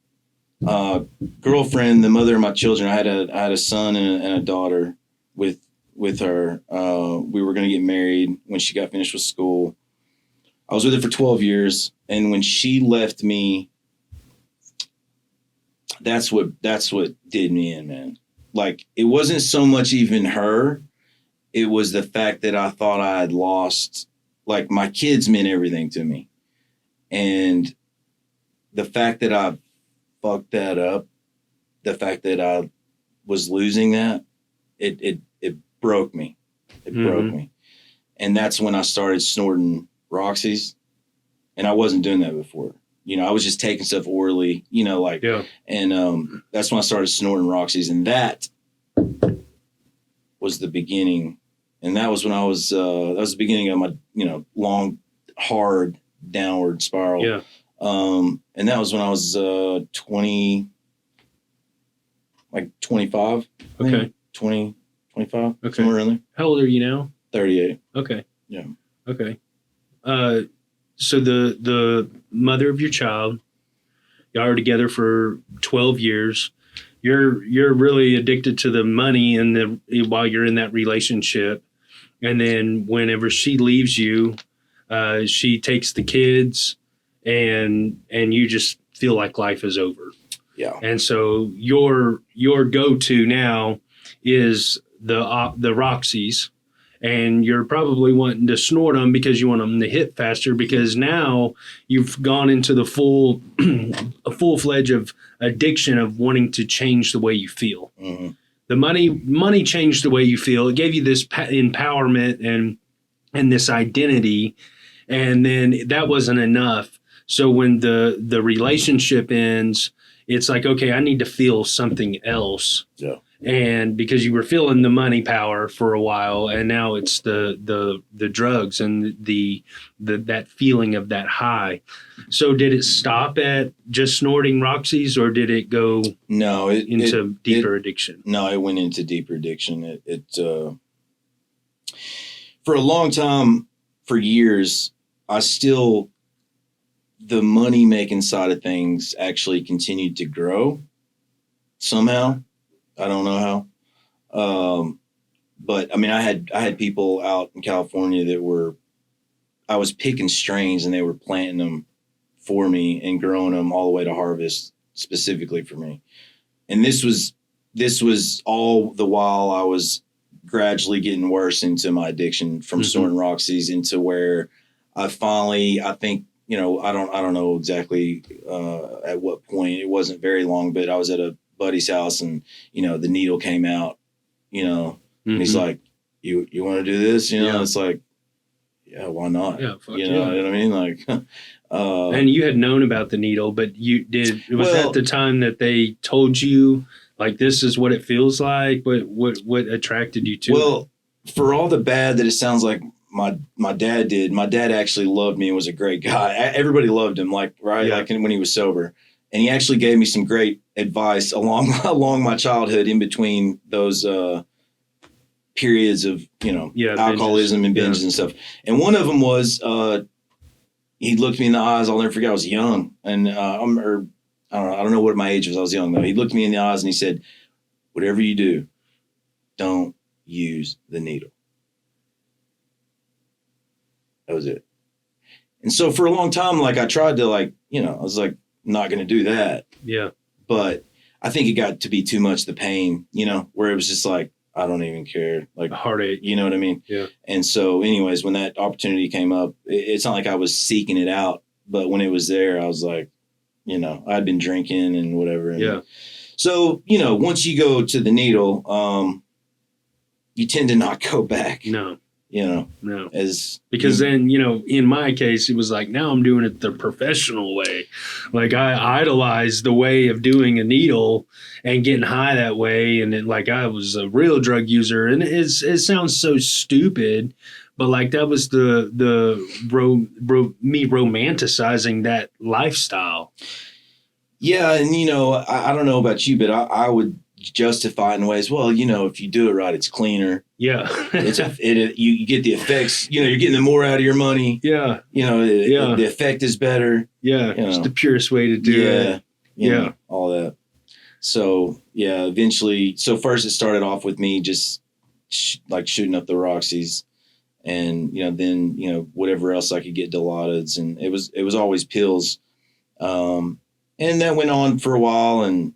girlfriend, the mother of my children, I had a son and a daughter with her. We were going to get married when she got finished with school. I was with her for 12 years. And when she left me, that's what did me in, man. It wasn't so much even her. It was the fact that I thought I had lost, my kids meant everything to me. And the fact that I fucked that up, the fact that I was losing that, it broke me. It broke me. And that's when I started snorting Roxy's. And I wasn't doing that before. I was just taking stuff orally, and that's when I started snorting Roxy's, and that was the beginning. And that was when that was the beginning of my, long, hard downward spiral. Yeah. And that was when I was 25. Okay. 20, 25. Okay. Somewhere in there. How old are you now? 38. Okay. Yeah. Okay. So the mother of your child, y'all are together for 12 years. You're really addicted to the money while you're in that relationship. And then whenever she leaves you, she takes the kids and you just feel like life is over. Yeah. And so your go-to now is the Roxy's. And you're probably wanting to snort them because you want them to hit faster, because now you've gone into the a full-fledged of addiction of wanting to change the way you feel. Mm-hmm. The money changed the way you feel. It gave you this empowerment and this identity, and then that wasn't enough. So when the relationship ends, it's like, okay, I need to feel something else. Yeah. And because you were feeling the money power for a while, and now it's the drugs and that feeling of that high. So did it stop at just snorting Roxy's, or did it go into deeper addiction? No, it went into deeper addiction. It for a long time, for years, the money making side of things actually continued to grow somehow. I don't know how. But I mean, I had people out in California that I was picking strains and they were planting them for me and growing them all the way to harvest specifically for me. And this was all the while I was gradually getting worse into my addiction from snorting Roxy's, into where I finally, I think, I don't know exactly at what point. It wasn't very long, but I was at a buddy's house and, the needle came out, and he's like, you want to do this? And it's like, yeah, why not? Yeah, fuck you know what I mean? Like, and you had known about the needle, but was that the time that they told you, like, this is what it feels like? What attracted you to it? Well, for all the bad that it sounds like my dad did, my dad actually loved me and was a great guy. Everybody loved him, like when he was sober. And he actually gave me some great advice along my childhood, in between those periods of, alcoholism binges. And binges and stuff. And one of them was, he looked me in the eyes. I'll never forget. I was young, and I don't know what my age was. I was young though. He looked me in the eyes and he said, "Whatever you do, don't use the needle. That was it. And so for a long time, like I tried to I was like, not going to do that. Yeah. But I think it got to be too much, the pain, where it was just like, I don't even care. Like heartache. You know what I mean? Yeah. And so anyways, when that opportunity came up, it's not like I was seeking it out, but when it was there, I was like, I'd been drinking and whatever. And yeah. So, once you go to the needle, you tend to not go back. No. No. Because then, in my case, it was like, now I'm doing it the professional way. Like I idolized the way of doing a needle and getting high that way. And then like I was a real drug user, and it sounds so stupid, but like that was me romanticizing that lifestyle. Yeah. And, I don't know about you, but I would justify in ways, well, if you do it right, it's cleaner. Yeah. You get the effects, you're getting more out of your money. Yeah. The effect is better. Yeah. It's the purest way to do it. Yeah. All that. So, yeah, eventually. So first it started off with me just shooting up the Roxy's, and, then, whatever else I could get, Dilaudids, and it was always pills. And that went on for a while, and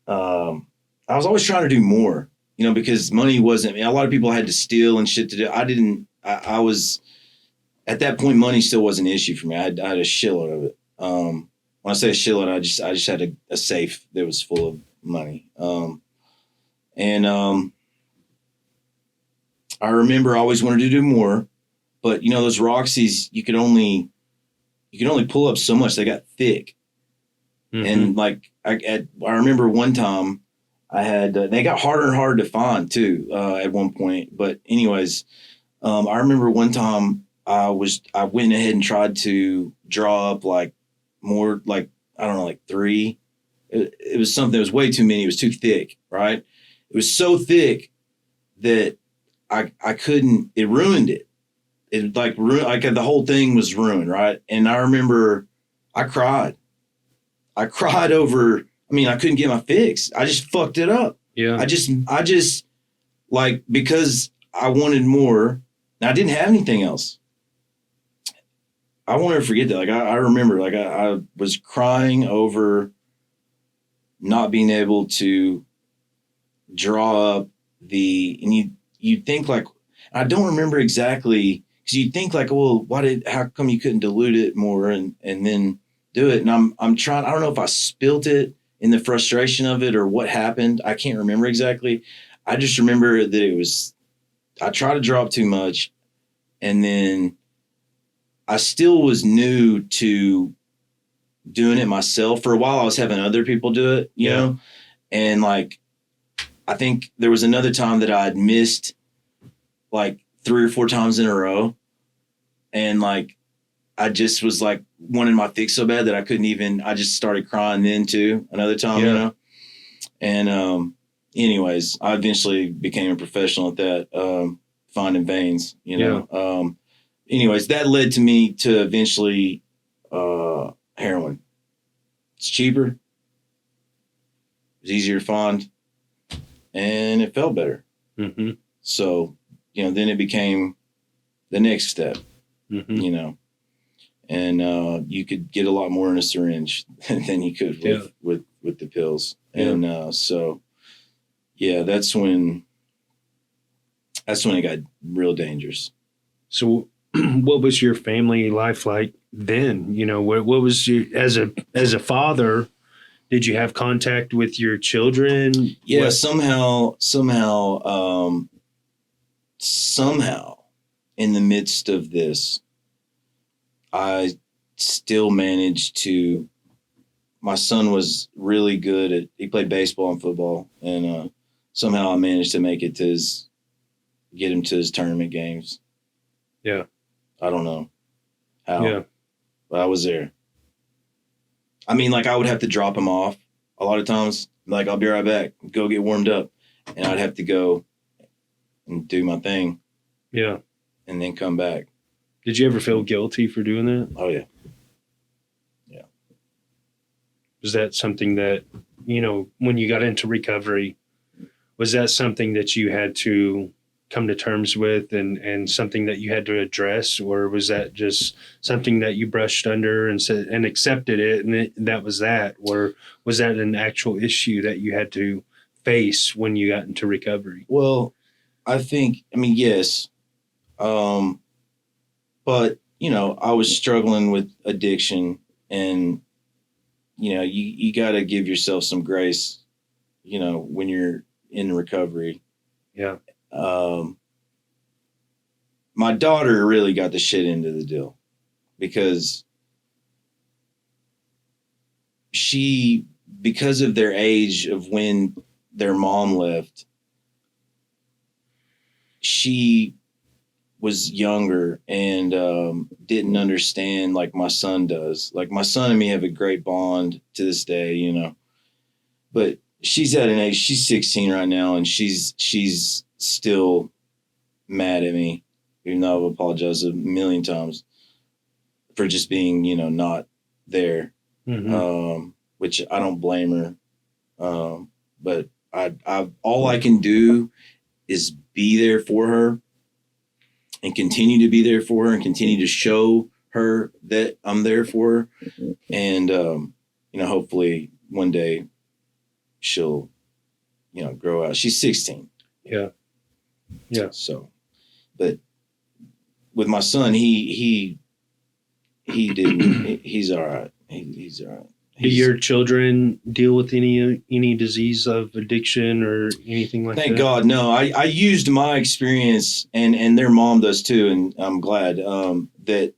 I was always trying to do more, because money wasn't, a lot of people had to steal and shit to do. I was, at that point, money still wasn't an issue for me. I had a shitload of it. When I say a shitload, I just had a safe that was full of money. I remember I always wanted to do more, but those Roxy's, you could only pull up so much. They got thick. Mm-hmm. And like, I remember one time I had, they got harder and harder to find too, at one point. But anyways, I remember one time I went ahead and tried to draw up like more, like, I don't know, like 3. It was something that was way too many. It was too thick. Right. It was so thick that I couldn't, it ruined it. It like the whole thing was ruined. Right. And I remember I cried over, I couldn't get my fix. I just fucked it up. Yeah. I just like, because I wanted more and I didn't have anything else. I won't ever forget that. Like, I remember, like, I was crying over not being able to draw up and you think like, I don't remember exactly, because you think like, well, how come you couldn't dilute it more and then do it? And I'm trying, I don't know if I spilt it in the frustration of it or what happened. I can't remember exactly. I just remember that I tried to draw up too much, and then I still was new to doing it myself. For a while, I was having other people do it, you know? And like, I think there was another time that I had missed like 3 or 4 times in a row. And like, I just was like wanting my fix so bad that I just started crying then too, another time, And anyways, I eventually became a professional at that, finding veins, anyways, that led to me to eventually heroin. It's cheaper. It's easier to find. And it felt better. Mm-hmm. So, then it became the next step, and you could get a lot more in a syringe than you could with the pills. Yeah. And so, that's when it got real dangerous. So what was your family life like then? What was as a father, did you have contact with your children? Yeah, somehow in the midst of this, I still managed to, my son was really good he played baseball and football, and somehow I managed to make it get him to his tournament games. Yeah. I don't know how. Yeah. But I was there. Like, I would have to drop him off a lot of times. Like, I'll be right back, go get warmed up. And I'd have to go and do my thing. Yeah. And then come back. Did you ever feel guilty for doing that? Oh, yeah. Yeah. Was that something that, when you got into recovery, Was that something that you had to come to terms with and something that you had to address, or was that just something that you brushed under and said and accepted it and that was that, or was that an actual issue that you had to face when you got into recovery? Well, I mean, yes. But, I was struggling with addiction, and, you got to give yourself some grace, when you're in recovery. Yeah. My daughter really got the shit into the deal because because of their age of when their mom left, she was younger and didn't understand like my son does. Like my son and me have a great bond to this day, but she's at an age, she's 16 right now, and she's still mad at me, even though I've apologized a million times for just being, not there. Mm-hmm. Which I don't blame her. But I all I can do is be there for her and continue to be there for her and continue to show her that I'm there for her. And, hopefully one day she'll, grow out. She's 16. Yeah. Yeah. So, but with my son, he didn't, he's all right. He's all right. Do your children deal with any disease of addiction or anything like that? Thank God, no. I used my experience, and their mom does too, and I'm glad that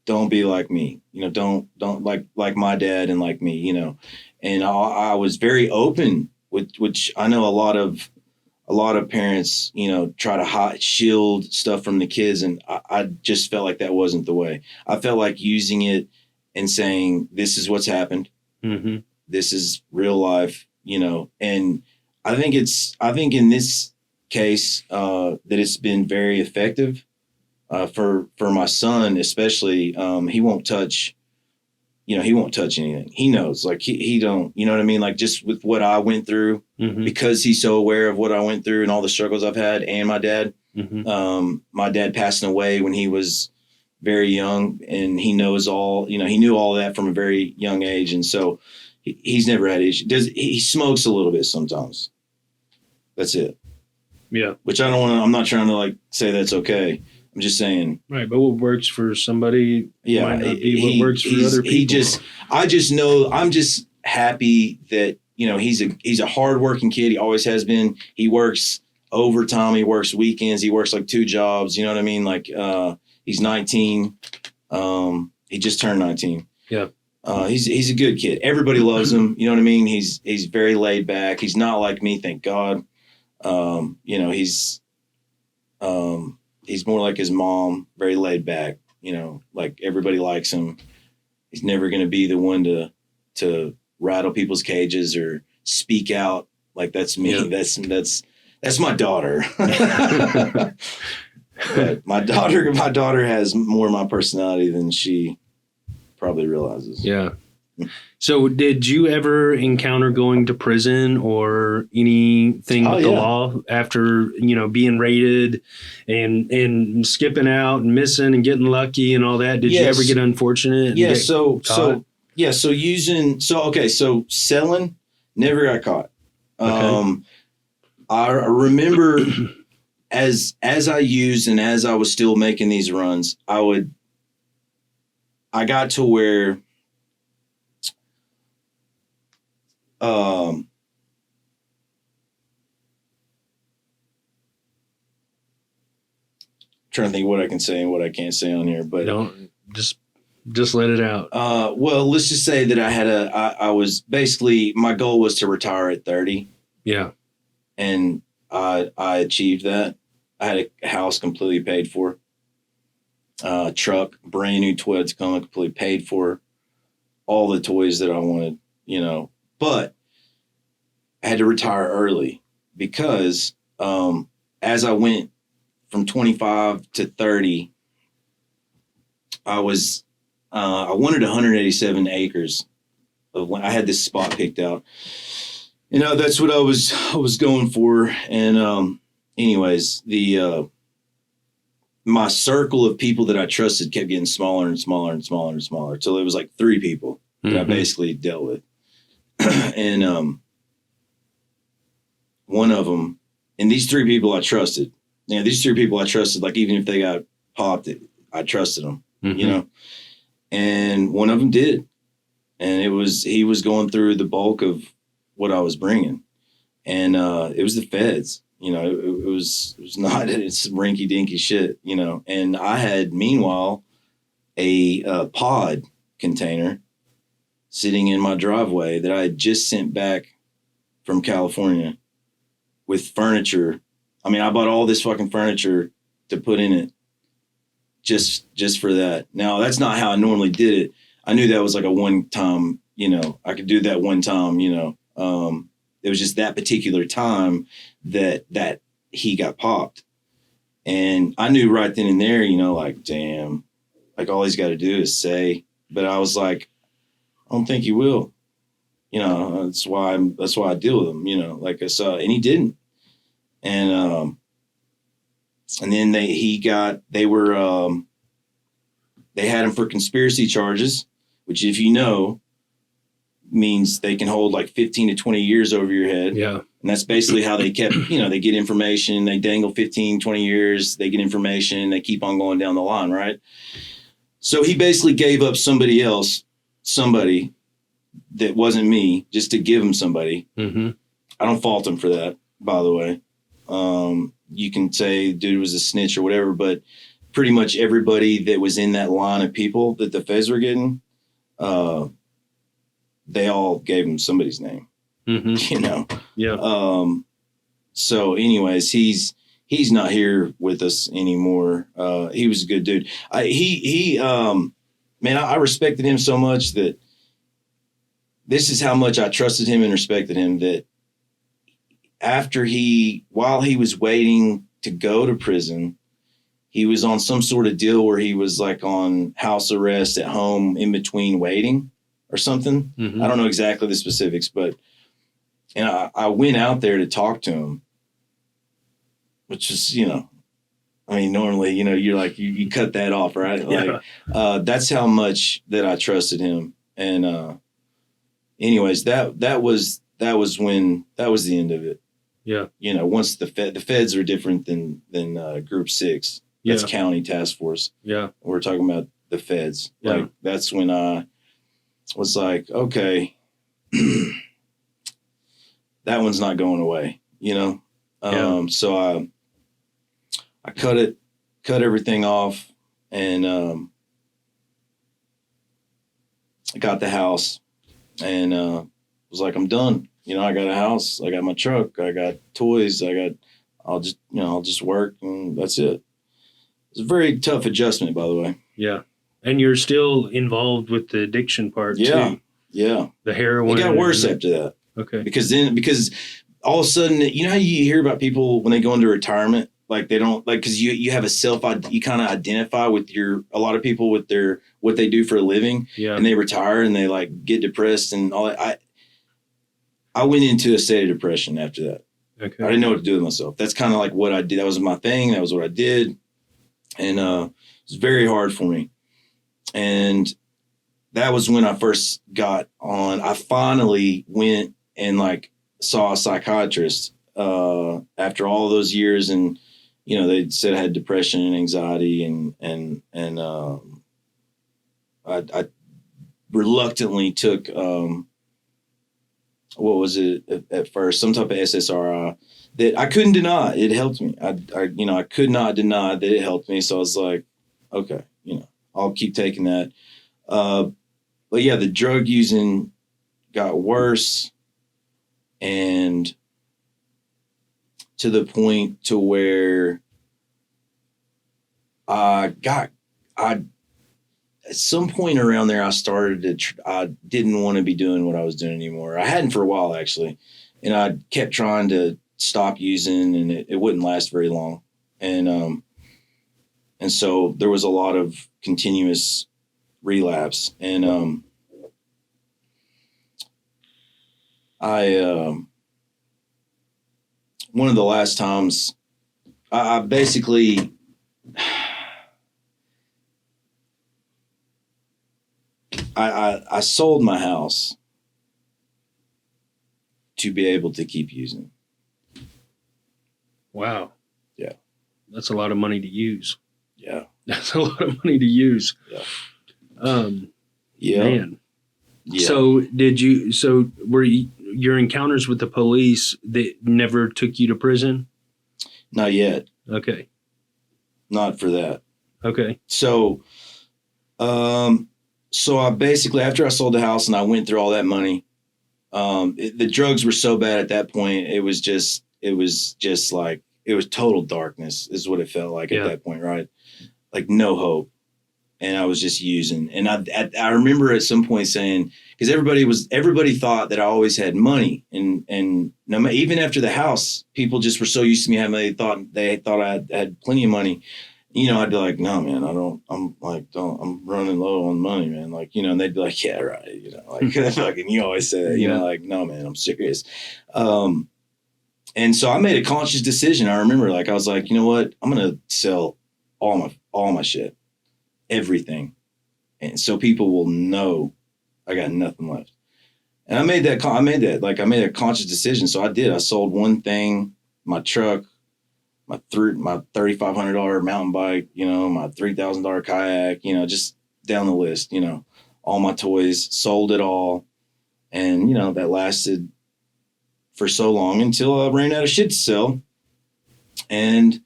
don't be like me. Don't like my dad and like me. And I was very open with, which I know a lot of parents, try to shield stuff from the kids, and I just felt like that wasn't the way. I felt like using it and saying, this is what's happened. Mm-hmm. This is real life, and I think in this case, that it's been very effective, for my son, especially. He won't touch anything. He knows, like he don't, you know what I mean? Like just with what I went through, Mm-hmm. because he's so aware of what I went through and all the struggles I've had, and my dad, Mm-hmm. my dad passing away when he was very young, and he knows he knew all that from a very young age. And so he's never had issues. He smokes a little bit sometimes. That's it. Yeah. Which I'm not trying to like say that's okay. I'm just saying. Right. But what works for somebody might not be what works for other people. I just know, I'm just happy that, he's a hardworking kid. He always has been. He works overtime. He works weekends. He works like 2 jobs. You know what I mean? Like, he's 19. He just turned 19. Yeah. He's a good kid. Everybody loves him. You know what I mean? He's very laid back. He's not like me, thank God. He's more like his mom, very laid back, like everybody likes him. He's never going to be the one to rattle people's cages or speak out. Like that's me. Yeah. That's my daughter. But my daughter has more of my personality than she probably realizes. Yeah. So did you ever encounter going to prison or anything with the law after, being raided and skipping out and missing and getting lucky and all that? Did you ever get unfortunate? Yeah. So selling, never got caught. Okay. I remember as I used and as I was still making these runs, I got to where, trying to think what I can say and what I can't say on here, but don't just let it out. Well, let's just say that I was basically, my goal was to retire at 30. Yeah. And I achieved that. I had a house completely paid for, truck, brand new Toyota Tacoma, completely paid for, all the toys that I wanted, but I had to retire early because, as I went from 25 to 30, I wanted 187 acres I had this spot picked out That's what I was going for. And anyways, the my circle of people that I trusted kept getting smaller and smaller and smaller and smaller till it was like 3 people that I basically dealt with. And one of them, and these 3 people I trusted. These 3 people I trusted, like even if they got popped, I trusted them, And one of them did. And he was going through the bulk of what I was bringing. And it was the feds. It was not, it's rinky dinky shit, And I had, meanwhile, a pod container sitting in my driveway that I had just sent back from California with furniture. I mean, I bought all this fucking furniture to put in it just for that. Now, that's not how I normally did it. I knew that was like a one time, I could do that one time, it was just that particular time that he got popped. And I knew right then and there, like, damn, like all he's got to do is say, but I was like, I don't think he will, that's why I deal with him, like I saw, and he didn't. And then they had him for conspiracy charges, which if means they can hold like 15 to 20 years over your head. Yeah. And that's basically how they kept, they get information, they dangle 15, 20 years, they get information, they keep on going down the line, right? So he basically gave up somebody that wasn't me, just to give him somebody. I don't fault him for that, by the way. You can say dude was a snitch or whatever, but pretty much everybody that was in that line of people that the feds were getting, they all gave him somebody's name, Yeah. So anyways, he's not here with us anymore. He was a good dude. I respected him so much that this is how much I trusted him and respected him, that while he was waiting to go to prison, he was on some sort of deal where he was like on house arrest at home in between waiting or something. I don't know exactly the specifics, but I went out there to talk to him, which is, normally, you're like, you cut that off, right? Yeah. Like, that's how much that I trusted him. And anyways, that was the end of it. Yeah. Once the feds are different than Group 6. That's county task force. Yeah. We're talking about the feds. Yeah. Like, that's when I was like, okay, that one's not going away, So I cut everything off, and I got the house, and was like, I'm done. I got a house, I got my truck, I got toys, I'll just work, and that's it. It's a very tough adjustment, by the way. Yeah. And you're still involved with the addiction part too. Yeah. The heroin. It got worse after that. Okay. Because all of a sudden, how you hear about people when they go into retirement, like they don't because you have you kind of identify with a lot of people with what they do for a living. Yeah. And they retire and they like get depressed and all that. I went into a state of depression after that. Okay. I didn't know what to do with myself. That's kind of like what I did. That was my thing. That was what I did. And it was very hard for me. And that was when I first got on. I finally went and like saw a psychiatrist after all those years. And, they said I had depression and anxiety and I reluctantly took, what was it at first? Some type of SSRI that I couldn't deny. It helped me. I could not deny that it helped me. So I was like, okay, I'll keep taking that. But yeah, the drug using got worse, and to the point to where at some point around there, I started I didn't want to be doing what I was doing anymore. I hadn't for a while, actually. And I kept trying to stop using, and it wouldn't last very long. And so there was a lot of continuous relapse. And I one of the last times I basically, I sold my house to be able to keep using it. Wow. Yeah. That's a lot of money to use. Yeah. That's a lot of money to use. Yeah. Yeah. Man. Yeah. So were your encounters with the police that never took you to prison? Not yet. Okay. Not for that. Okay. So I basically, after I sold the house and I went through all that money, the drugs were so bad at that point. It was just like, it was total darkness is what it felt like at that point. Right. Like no hope. And I was just using, and I remember at some point saying, because everybody thought that I always had money, and no, even after the house, people just were so used to me having, they thought I had plenty of money. You know, I'd be like, no, man, I'm running low on money, man. Like, you know, and they'd be like, yeah, right. You know, like fucking, you always say that, you know, like, no, man, I'm serious. And so I made a conscious decision. I remember, like, I was like, you know what, I'm going to sell all my shit. Everything, and so people will know I got nothing left. And I made a conscious decision. So I did. I sold one thing, my truck, my $3,500 mountain bike, you know, my $3,000 kayak, you know, just down the list, you know, all my toys, sold it all, and you know that lasted for so long until I ran out of shit to sell, and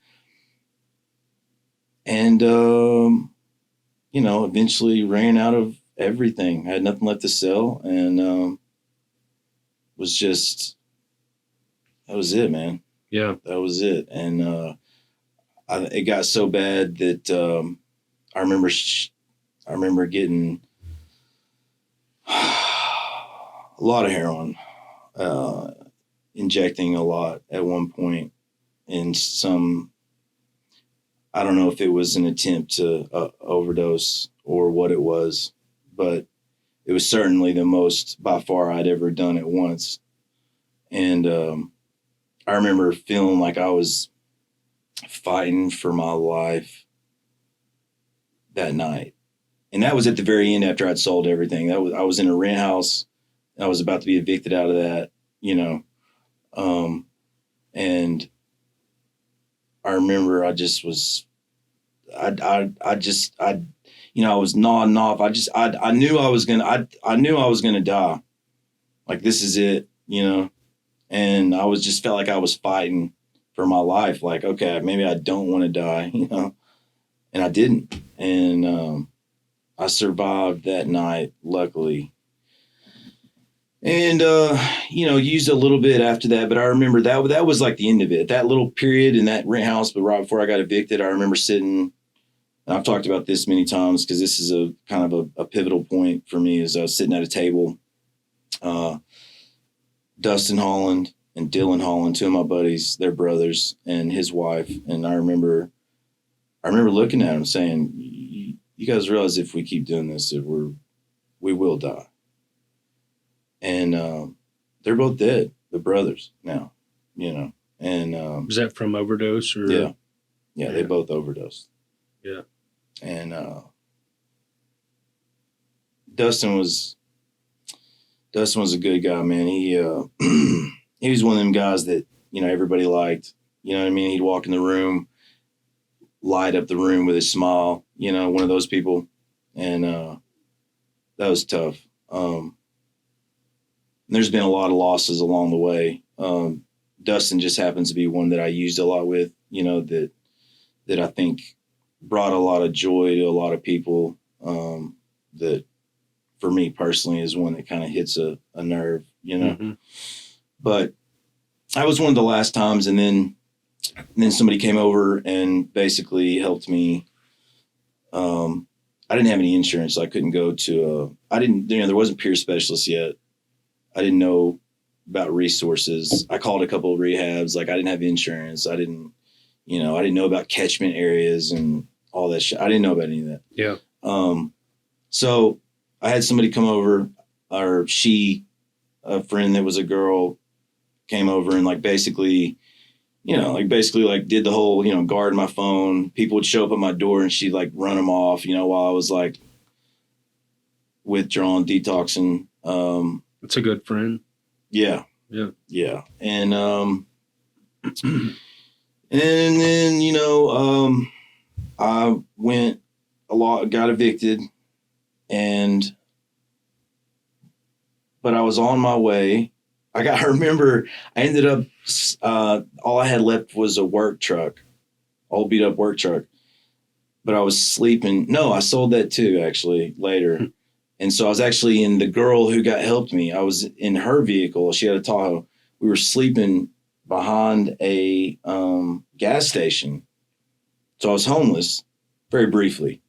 you know, eventually ran out of everything. I had nothing left to sell, and that was it, man. Yeah. That was it. And it got so bad that I remember getting a lot of heroin, injecting a lot at one point, and I don't know if it was an attempt to overdose or what it was, but it was certainly the most by far I'd ever done at once. And I remember feeling like I was fighting for my life that night. And that was at the very end after I'd sold everything. I was in a rent house. I was about to be evicted out of that, you know. And I remember I just was, you know, I was nodding off. I knew I was gonna die. Like, this is it, you know? And I felt like I was fighting for my life. Like, okay, maybe I don't want to die, you know? And I didn't. And I survived that night, luckily. And, you know, used a little bit after that, but I remember that was like the end of it. That little period in that rent house, but right before I got evicted, I remember sitting, and I've talked about this many times because this is a kind of a pivotal point for me, is I was sitting at a table, Dustin Holland and Dylan Holland, two of my buddies, they're brothers, and his wife. And I remember looking at him saying, you guys realize if we keep doing this, that we will die. And they're both dead. They're brothers now, you know. And was that from overdose or? Yeah, they both overdosed. Yeah. And Dustin was a good guy, man. He he was one of them guys that, you know, everybody liked. You know what I mean? He'd walk in the room, light up the room with his smile, you know, one of those people. And that was tough. There's been a lot of losses along the way. Dustin just happens to be one that I used a lot with, you know, that I think brought a lot of joy to a lot of people. That for me personally is one that kind of hits a nerve, you know. Mm-hmm. But that was one of the last times, and then somebody came over and basically helped me. I didn't have any insurance, so I couldn't go to there wasn't peer specialists yet. I didn't know about resources. I called a couple of rehabs. Like, I didn't have insurance. I didn't know about catchment areas and all that shit. I didn't know about any of that. Yeah. So I had somebody come over, a friend that was a girl came over, and like basically like basically like did the whole, guard my phone. People would show up at my door and she'd like run them off, while I was like withdrawn, detoxing. That's a good friend. Yeah. Yeah. Yeah. And then, I went got evicted but I was on my way. I remember I ended up, all I had left was a work truck, old beat up work truck, but I was sleeping. No, I sold that too, actually, later. And so I was actually in the girl who helped me. I was in her vehicle. She had a Tahoe. We were sleeping behind a gas station. So I was homeless, very briefly,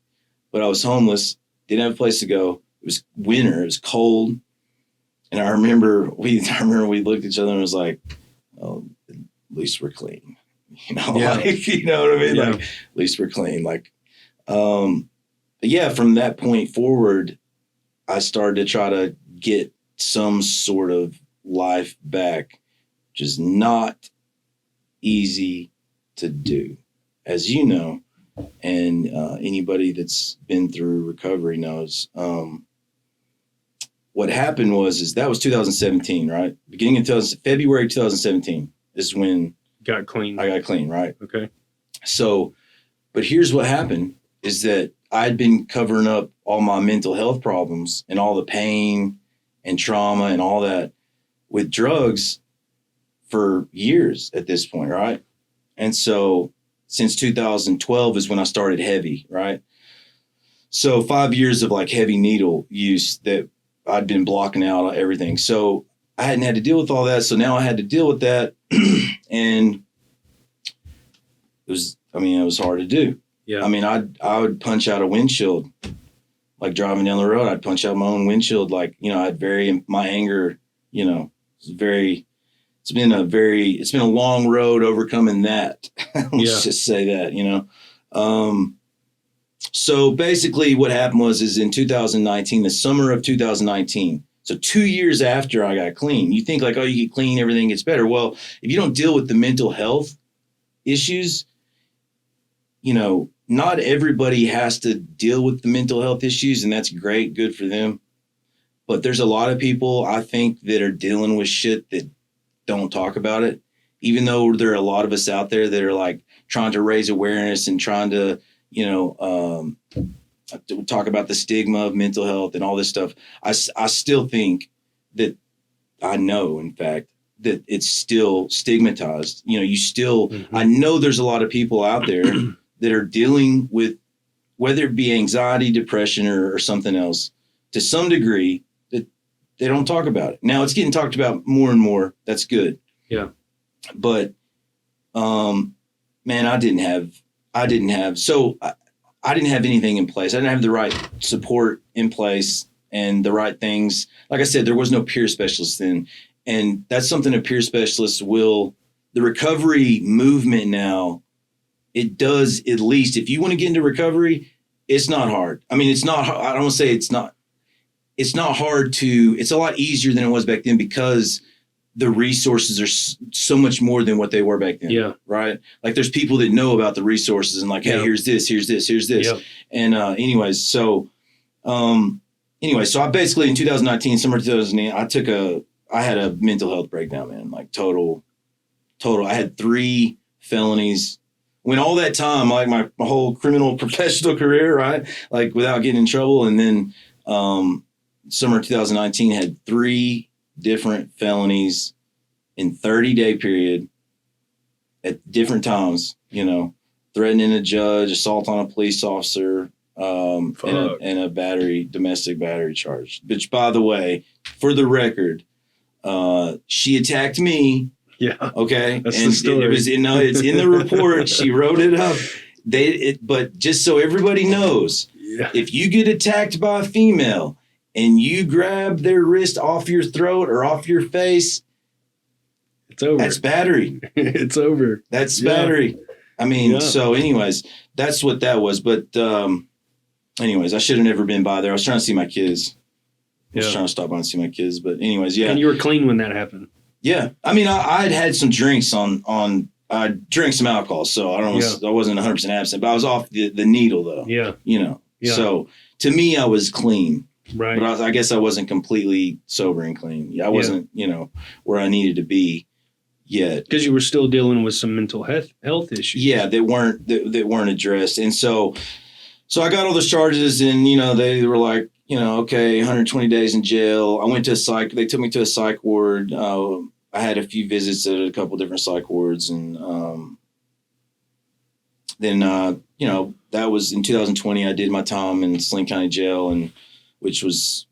but I was homeless, didn't have a place to go. It was winter. It was cold. And I remember we looked at each other and was like, oh, at least we're clean. Yeah. Like, you know what I mean? Yeah. Like, at least we're clean. Like, but yeah, from that point forward, I started to try to get some sort of life back, which is not easy to do, as you know, and anybody that's been through recovery knows. What happened is that was 2017, right? Beginning of February 2017 is when Got clean. I got clean, right? Okay. So, but here's what happened is that I'd been covering up all my mental health problems and all the pain and trauma and all that with drugs for years at this point, right? And so since 2012 is when I started heavy, right? So 5 years of like heavy needle use that I'd been blocking out everything. So I hadn't had to deal with all that. So now I had to deal with that. And it was hard to do. Yeah. I mean, I would punch out a windshield, like driving down the road. I'd punch out my own windshield. Like, my anger, it's been a long road overcoming that. Let's just say that, So basically what happened is in 2019, the summer of 2019, so 2 years after I got clean, you think like, oh, you get clean, everything gets better. Well, if you don't deal with the mental health issues, not everybody has to deal with the mental health issues, and that's great, good for them. But there's a lot of people, I think, that are dealing with shit that don't talk about it, even though there are a lot of us out there that are like trying to raise awareness and trying to, talk about the stigma of mental health and all this stuff. I still think that I know, in fact, that it's still stigmatized. I know there's a lot of people out there that are dealing with, whether it be anxiety, depression, or something else, to some degree, that they don't talk about it. Now it's getting talked about more and more. That's good. Yeah. But, man, I didn't have anything in place. I didn't have the right support in place and the right things. Like I said, there was no peer specialist then. And that's something a peer specialist the recovery movement now, it does, at least if you want to get into recovery, it's not hard. I mean, it's not, I don't want to say it's not hard it's a lot easier than it was back then because the resources are so much more than what they were back then. Yeah. Right. Like there's people that know about the resources and like, hey, here's this. Yep. And so I basically in 2019, summer 2019, I had a mental health breakdown, man, like total. I had 3 felonies. When all that time, like my whole criminal professional career, right? Like without getting in trouble. And then summer 2019 had 3 different felonies in 30-day period at different times, threatening a judge, assault on a police officer, and a domestic battery charge. Which, by the way, for the record, she attacked me. Yeah. Okay. That's the story. It's in the report. She wrote it up. But just so everybody knows, if you get attacked by a female and you grab their wrist off your throat or off your face, it's over. That's battery. It's over. That's battery. I mean, so anyways, that's what that was. But anyways, I should have never been by there. I was trying to see my kids. I was trying to stop by and see my kids. But anyways, yeah. And you were clean when that happened. Yeah. I mean, I'd had some drinks on I drank some alcohol, so I wasn't 100% absent, but I was off the needle though. Yeah. Yeah. So to me, I was clean. Right. But I guess I wasn't completely sober and clean. I wasn't, where I needed to be yet. Because you were still dealing with some mental health issues. Yeah, that weren't addressed. And so I got all those charges, and they were like, okay, 120 days in jail. I went to a psych. They took me to a psych ward. I had a few visits at a couple different psych wards, and then that was in 2020. I did my time in Saline County Jail, and which was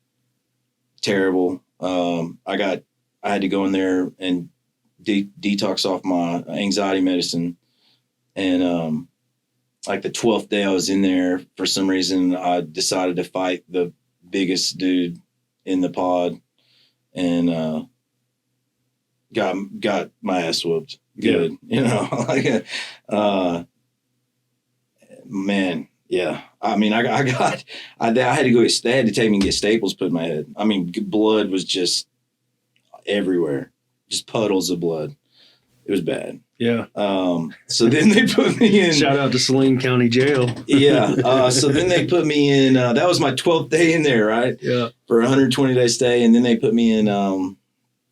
terrible. I had to go in there and detox off my anxiety medicine, and like the 12th day I was in there, for some reason I decided to fight the biggest dude in the pod, and got my ass whooped good. Man, yeah. I mean, I had to go. They had to take me and get staples put in my head. I mean, blood was just everywhere, just puddles of blood. It was bad. Yeah. So then they put me in. Shout out to Saline County Jail. Yeah. So then they put me in. That was my 12th day in there, right? Yeah. For a 120-day stay, and then they put me in.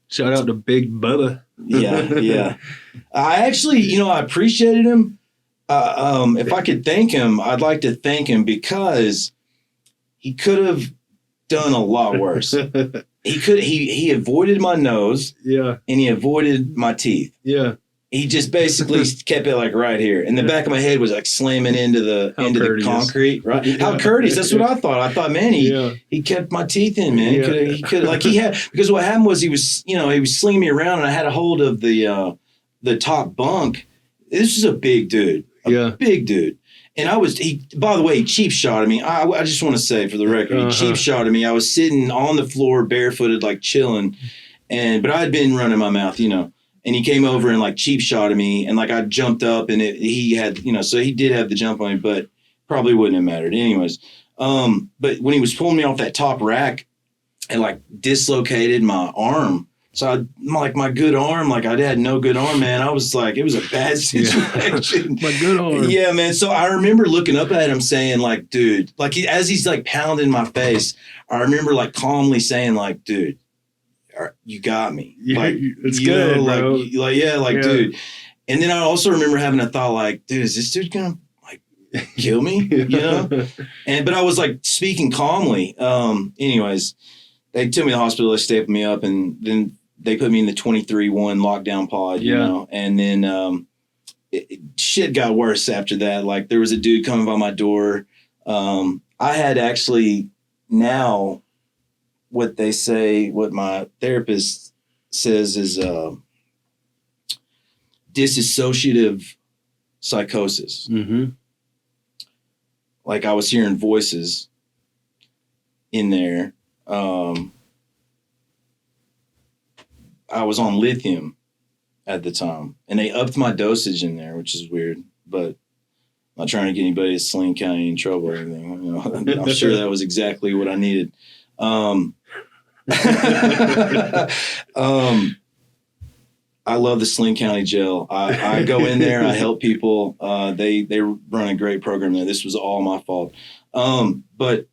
Shout out to Big Bubba. Yeah. I actually, I appreciated him. If I could thank him, I'd like to thank him because he could have done a lot worse. He avoided my nose. Yeah. And he avoided my teeth. Yeah. He just basically kept it like right here. And the back of my head was like slamming into the concrete. Right. Yeah. How courteous. That's what I thought. I thought, man, he kept my teeth in, man. Yeah. He could because what happened was he was slinging me around, and I had a hold of the top bunk. This is a big dude. Big dude. And by the way, he cheap shot at me. I just want to say for the record, he cheap shot at me. I was sitting on the floor barefooted, like chilling. But I had been running my mouth, and he came over and like cheap shot at me. And like I jumped up, and he had, so he did have the jump on me, but probably wouldn't have mattered anyways. But when he was pulling me off that top rack, and like dislocated my arm. So my good arm, like I had no good arm, man. I was like, it was a bad situation. My good arm. Yeah, man. So I remember looking up at him saying like, dude, like as he's like pounding my face, I remember like calmly saying like, dude, you got me. Like, it's good, bro. Dude. And then I also remember having a thought like, dude, is this dude gonna like kill me? But I was like speaking calmly. Anyways, they took me to the hospital, they stapled me up, and then they put me in the 23-1 lockdown pod, and then shit got worse after that. Like there was a dude coming by my door. I had actually now what my therapist says is dissociative psychosis. Mm-hmm. Like I was hearing voices in there. I was on lithium at the time, and they upped my dosage in there, which is weird, but I'm not trying to get anybody at Saline County in trouble or anything. I'm sure that was exactly what I needed. I love the Saline County Jail. I go in there, I help people. They run a great program there. This was all my fault. But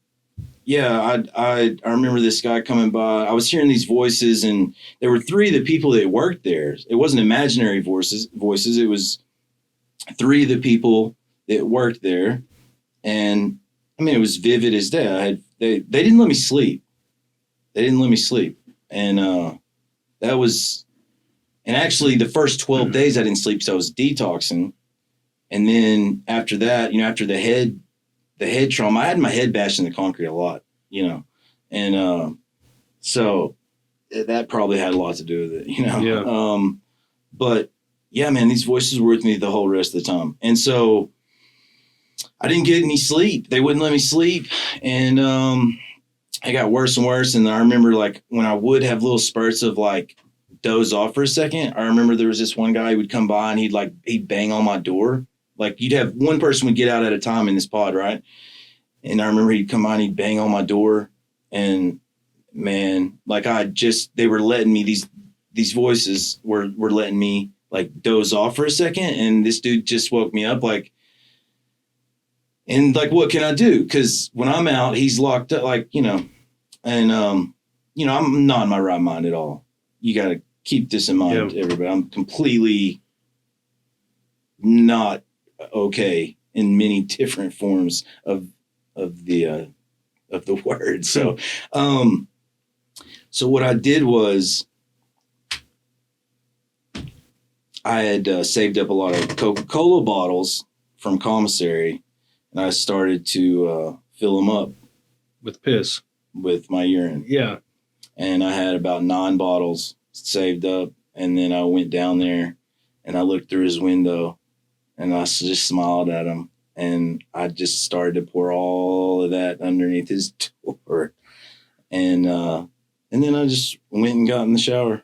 yeah, I remember this guy coming by. I was hearing these voices, and there were three of the people that worked there. It wasn't imaginary voices. It was three of the people that worked there. And I mean, it was vivid as day. They didn't let me sleep. And actually the first 12 days I didn't sleep because I was detoxing. And then after that, after the head trauma, I had my head bashed in the concrete a lot, and so that probably had a lot to do with it, Yeah. But yeah, man, these voices were with me the whole rest of the time. And so I didn't get any sleep. They wouldn't let me sleep. And it got worse and worse. And I remember like when I would have little spurts of like doze off for a second, I remember there was this one guy who would come by and he'd bang on my door. Like you'd have one person would get out at a time in this pod, right? And I remember he'd come by and he'd bang on my door, and man, like they were letting me, these voices were letting me like doze off for a second, and this dude just woke me up like, and like, what can I do? Because when I'm out, he's locked up, like, and I'm not in my right mind at all. You got to keep this in mind, everybody. I'm completely not okay in many different forms of the word. So, so what I did was I had saved up a lot of Coca-Cola bottles from commissary, and I started to fill them up with piss, with my urine. Yeah. And I had about 9 bottles saved up, and then I went down there and I looked through his window and I just smiled at him, and I just started to pour all of that underneath his door. And then I just went and got in the shower.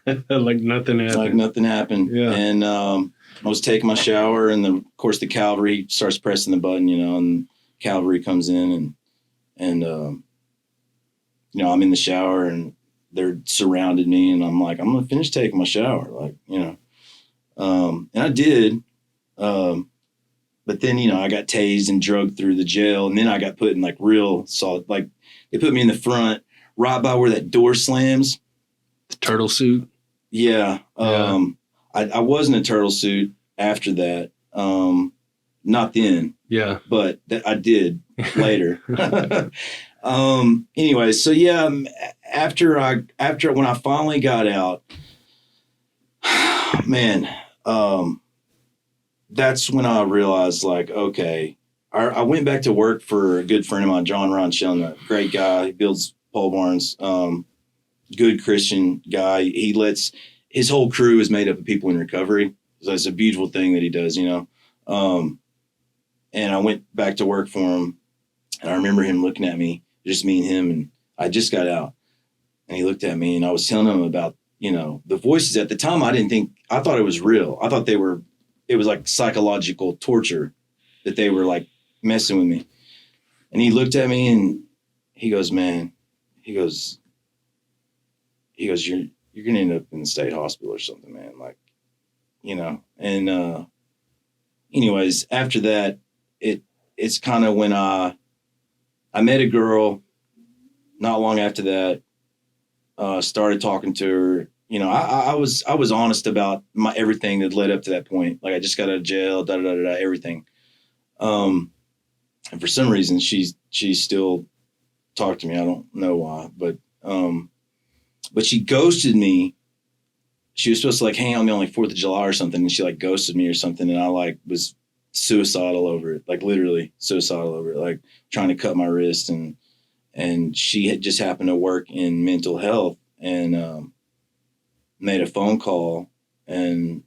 Like nothing happened. Like nothing happened. Yeah. And I was taking my shower, and of course the cavalry starts pressing the button, and cavalry comes in, and I'm in the shower, and they're surrounded me, and I'm like, I'm gonna finish taking my shower, like, and I did. But then, I got tased and drugged through the jail, and then I got put in like real solid, like they put me in the front right by where that door slams. The turtle suit. Yeah. I was in a turtle suit after that. Not then. Yeah. But I did later. Anyway, so yeah, after when I finally got out, man, that's when I realized, like, okay, I went back to work for a good friend of mine, John Ronchell, a great guy. He builds pole barns. Good Christian guy. His whole crew is made up of people in recovery. So it's a beautiful thing that he does, and I went back to work for him, and I remember him looking at me, just me and him, and I just got out, and he looked at me, and I was telling him about, the voices. At the time, I thought it was real. I thought it was like psychological torture, that they were like messing with me. And he looked at me and he goes, man, you're going to end up in the state hospital or something, man. Like, and, anyways, after that, it's kind of when I met a girl not long after that, started talking to her. I was honest about everything that led up to that point. Like, I just got out of jail, everything. And for some reason she still talked to me. I don't know why, but she ghosted me. She was supposed to like hang out with me on like 4th of July or something, and she like ghosted me or something, and I like was suicidal over it, like literally suicidal over it, like trying to cut my wrist. And she had just happened to work in mental health, and made a phone call and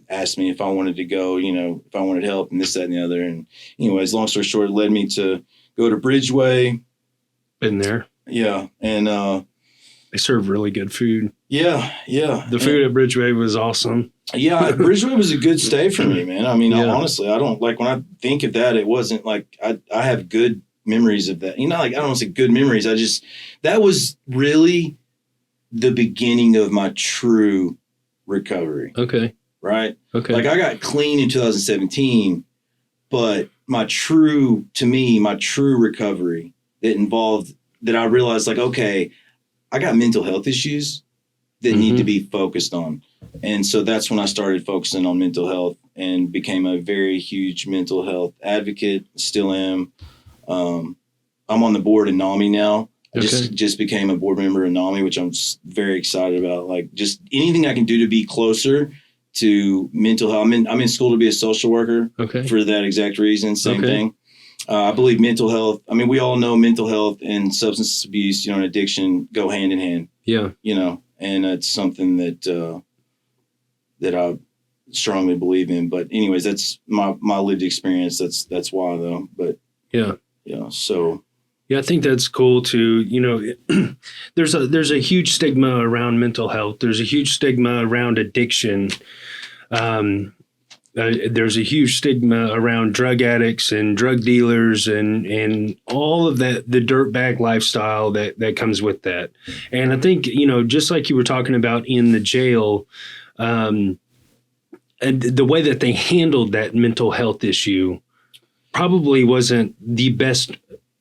asked me if I wanted to go, if I wanted help and this, that, and the other. And anyways, long story short, it led me to go to Bridgeway. Been there. Yeah. And they serve really good food. Yeah. The food at Bridgeway was awesome. Yeah, Bridgeway was a good stay for me, man. I mean, honestly, I don't like, when I think of that, it wasn't like I have good memories of that. Like, I don't want to say good memories. That was really the beginning of my true recovery. Okay. Right? Okay. Like, I got clean in 2017, but my true recovery that I realized, like, okay, I got mental health issues that need to be focused on. And so that's when I started focusing on mental health and became a very huge mental health advocate. Still am. I'm on the board in NAMI now. I just became a board member in NAMI, which I'm very excited about. Like, just anything I can do to be closer to mental health. I'm in school to be a social worker for that exact reason. Same thing. I believe mental health. I mean, we all know mental health and substance abuse, and addiction go hand in hand. Yeah. And it's something that I strongly believe in. But anyways, that's my lived experience. That's why, though. But so. Yeah, I think that's cool too. There's a huge stigma around mental health. There's a huge stigma around addiction. there's a huge stigma around drug addicts and drug dealers and all of that, the dirtbag lifestyle that comes with that. And I think, just like you were talking about in the jail, and the way that they handled that mental health issue probably wasn't the best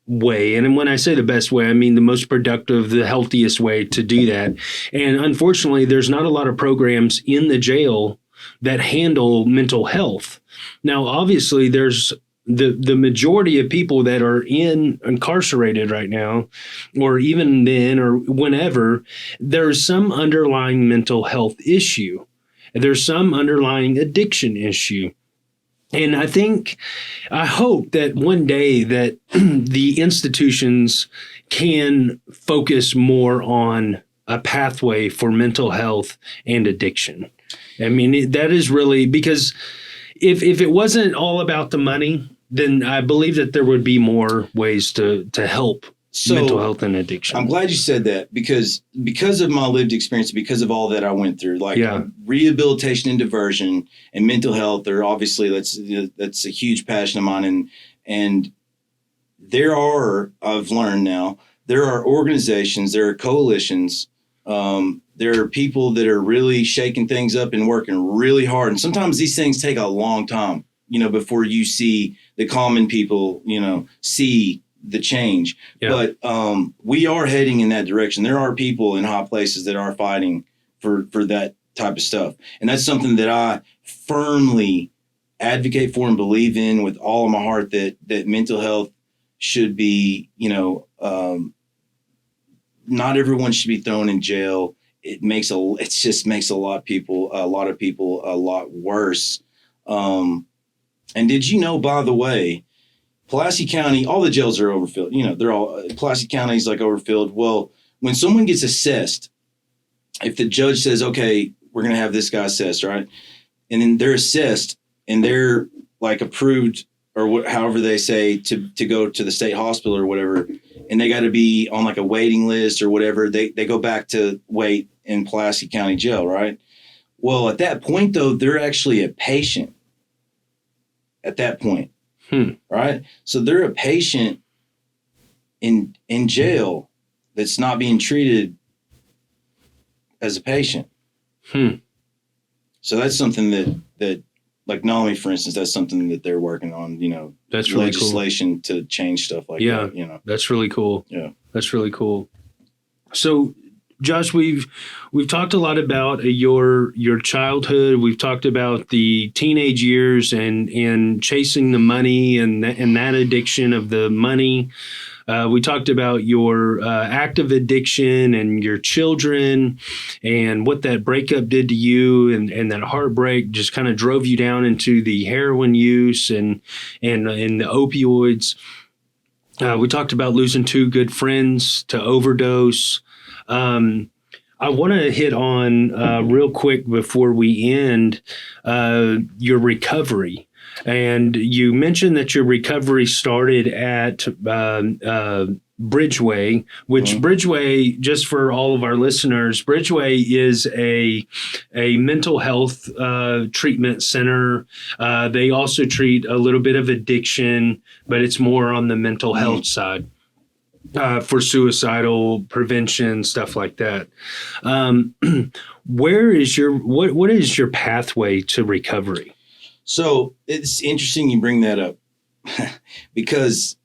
way. And when I say the best way, I mean the most productive, the healthiest way to do that. And unfortunately, there's not a lot of programs in the jail that handle mental health. Now, obviously, there's the majority of people that are incarcerated right now, or even then or whenever, there's some underlying mental health issue. There's some underlying addiction issue. And I hope that one day that the institutions can focus more on a pathway for mental health and addiction. I mean, that is really, because if it wasn't all about the money, then I believe that there would be more ways to help mental health and addiction. I'm glad you said that because of my lived experience, because of all that I went through, rehabilitation and diversion and mental health are obviously that's a huge passion of mine. And I've learned now, there are organizations, there are coalitions, there are people that are really shaking things up and working really hard. And sometimes these things take a long time, before you see the common people, see the change. Yeah. But we are heading in that direction. There are people in high places that are fighting for that type of stuff. And that's something that I firmly advocate for and believe in with all of my heart, that mental health should be, not everyone should be thrown in jail. It just makes a lot of people a lot worse. And did you know, by the way, Pulaski County, all the jails are overfilled. Pulaski County is overfilled. Well, when someone gets assessed, if the judge says, okay, we're going to have this guy assessed, right? And then they're assessed and they're approved or however they say to go to the state hospital or whatever. And they got to be on a waiting list or whatever. They go back to wait in Pulaski County Jail, right? Well, at that point, though, they're actually a patient at that point. Right. So they're a patient in jail that's not being treated as a patient. So that's something that NAMI, for instance, that's something that they're working on, that's really legislation cool. To change stuff like that. That's really cool. Yeah. That's really cool. So Josh, we've talked a lot about your childhood. We've talked about the teenage years and chasing the money and that addiction of the money. We talked about your active addiction and your children and what that breakup did to you, and that heartbreak just kind of drove you down into the heroin use and the opioids. We talked about losing 2 good friends to overdose. I want to hit on real quick before we end your recovery. And you mentioned that your recovery started at Bridgeway, which Bridgeway, just for all of our listeners, Bridgeway is a mental health treatment center. They also treat a little bit of addiction, but it's more on the mental health side. For suicidal prevention, stuff like that. What is your pathway to recovery? So it's interesting you bring that up because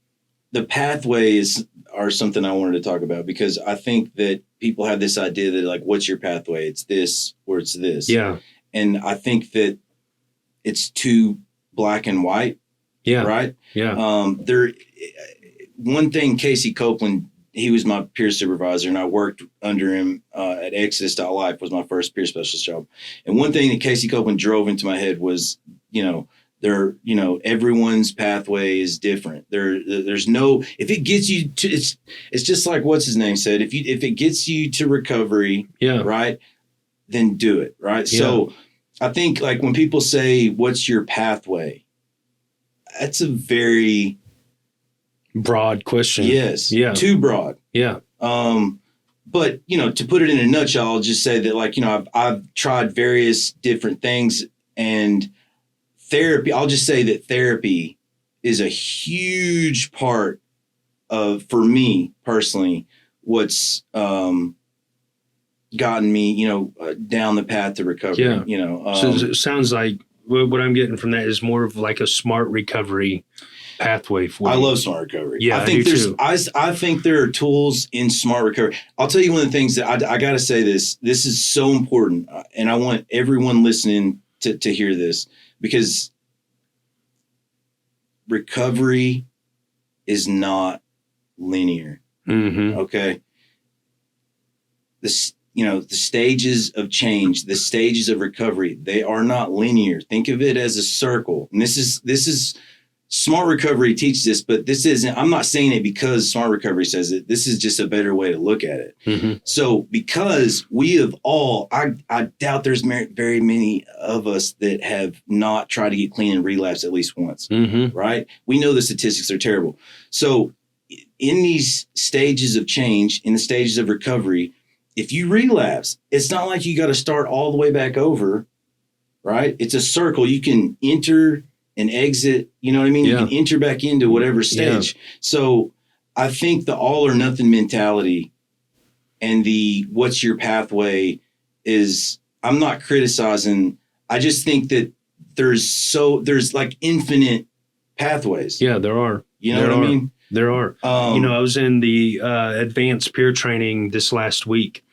the pathways are something I wanted to talk about, because I think that people have this idea that what's your pathway? It's this or it's this. Yeah. And I think that it's too black and white. Yeah. Right. Yeah. One thing, Casey Copeland, he was my peer supervisor, and I worked under him at Exodus.life, was my first peer specialist job. And one thing that Casey Copeland drove into my head was, everyone's pathway is different. There's no, if it gets you to, it's just like what's his name said, if it gets you to recovery, right, then do it, right? Yeah. So I think when people say, what's your pathway? That's a very broad question. Yes. Yeah. Too broad. Yeah. But to put it in a nutshell, I'll just say that I've tried various different things, and therapy, I'll just say that therapy is a huge part of, for me personally, what's gotten me, down the path to recovery. Yeah. So it sounds like what I'm getting from that is more of like a smart recovery pathway for you. I love smart recovery. Yeah, I think I do too. I think there are tools in smart recovery. I'll tell you one of the things that I got to say this is so important, and I want everyone listening to hear this, because recovery is not linear. Mm-hmm. Okay. The stages of change, the stages of recovery, they are not linear. Think of it as a circle. And this is smart recovery teaches this, but this isn't, I'm not saying it because smart recovery says it. This is just a better way to look at it. Mm-hmm. So because we have all, I doubt there's very many of us that have not tried to get clean and relapse at least once, Mm-hmm. right? We know the statistics are terrible. So in these stages of change, in the stages of recovery, if you relapse, it's not like you got to start all the way back over, right? It's a circle. You can enter and exit, you know what I mean? Yeah. You can enter back into whatever stage. Yeah. So I think the all or nothing mentality and the what's your pathway is, I'm not criticizing. I just think that there's like infinite pathways. Yeah, there are. You know what I mean? There are. I was in the advanced peer training this last week,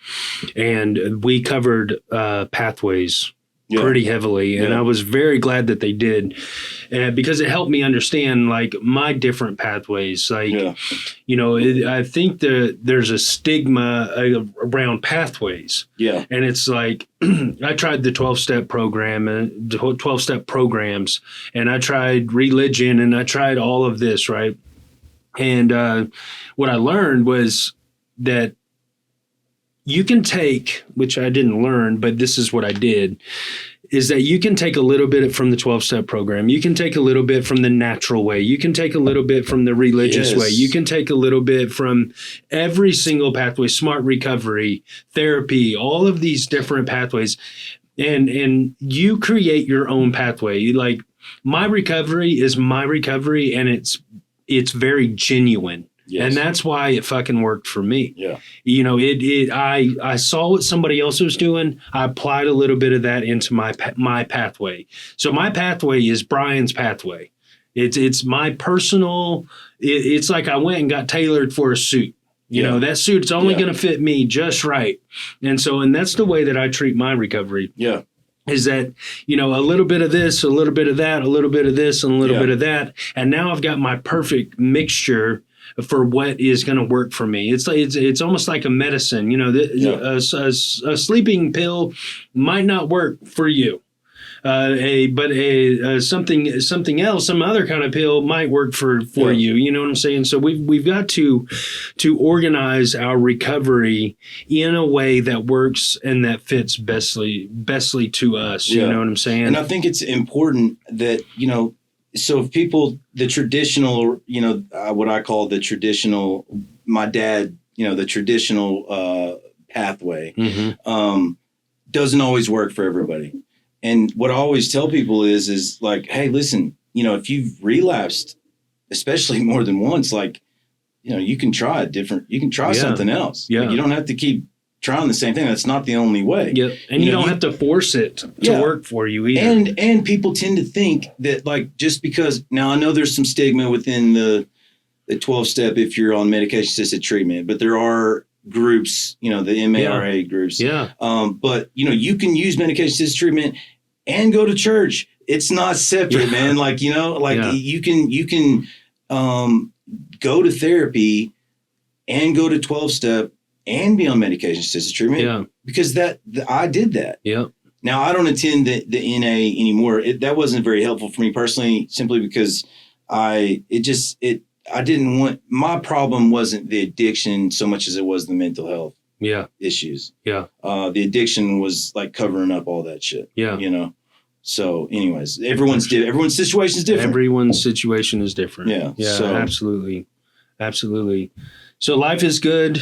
and we covered pathways pretty heavily. And I was very glad that they did, because it helped me understand like my different pathways. Like, I think that there's a stigma around pathways. Yeah. And it's like, I tried the 12-step program and 12-step programs, and I tried religion, and I tried all of this, right? And what I learned was that you can take, which I didn't learn, but this is what I did, is that you can take a little bit from the 12-step program. You can take a little bit from the natural way. You can take a little bit from the religious way. You can take a little bit from every single pathway, smart recovery, therapy, all of these different pathways. And you create your own pathway. Like, my recovery is my recovery, and it's very genuine. Yes. And that's why it fucking worked for me. Yeah. I saw what somebody else was doing. I applied a little bit of that into my pathway. So my pathway is Brian's pathway. It's my personal, it's like I went and got tailored for a suit. That suit's only going to fit me just right. And that's the way that I treat my recovery. Yeah. Is that, a little bit of this, a little bit of that, a little bit of this, and a little bit of that. And now I've got my perfect mixture for what is going to work for me. It's almost like a medicine. A sleeping pill might not work for you. Something else, some other kind of pill might work for you. You know what I'm saying? So we've got to organize our recovery in a way that works and that fits bestly to us. Yeah. You know what I'm saying? And I think it's important that, so if people, the traditional, what I call the traditional, my dad, the traditional pathway, doesn't always work for everybody. And what I always tell people is like, hey, listen, if you've relapsed, especially more than once, like, you can try something else. Yeah. Like, you don't have to keep trying the same thing. That's not the only way. Yeah. And you don't have to force it to work for you either. And people tend to think that, like, just because, now I know there's some stigma within the 12-step if you're on medication-assisted treatment, but there are groups, the MARA groups. Yeah. But you can use medication-assisted treatment and go to church. It's not separate, man. Like, you can go to therapy and go to 12-step and be on medication-assisted treatment. Yeah. Because I did that. Yeah. Now I don't attend the NA anymore. That wasn't very helpful for me personally, simply because I didn't want, my problem wasn't the addiction so much as it was the mental health issues. Yeah. The addiction was like covering up all that shit. Yeah. So anyways, everyone's situation is different. Everyone's situation is different. Yeah. Yeah. So, absolutely. So life is good.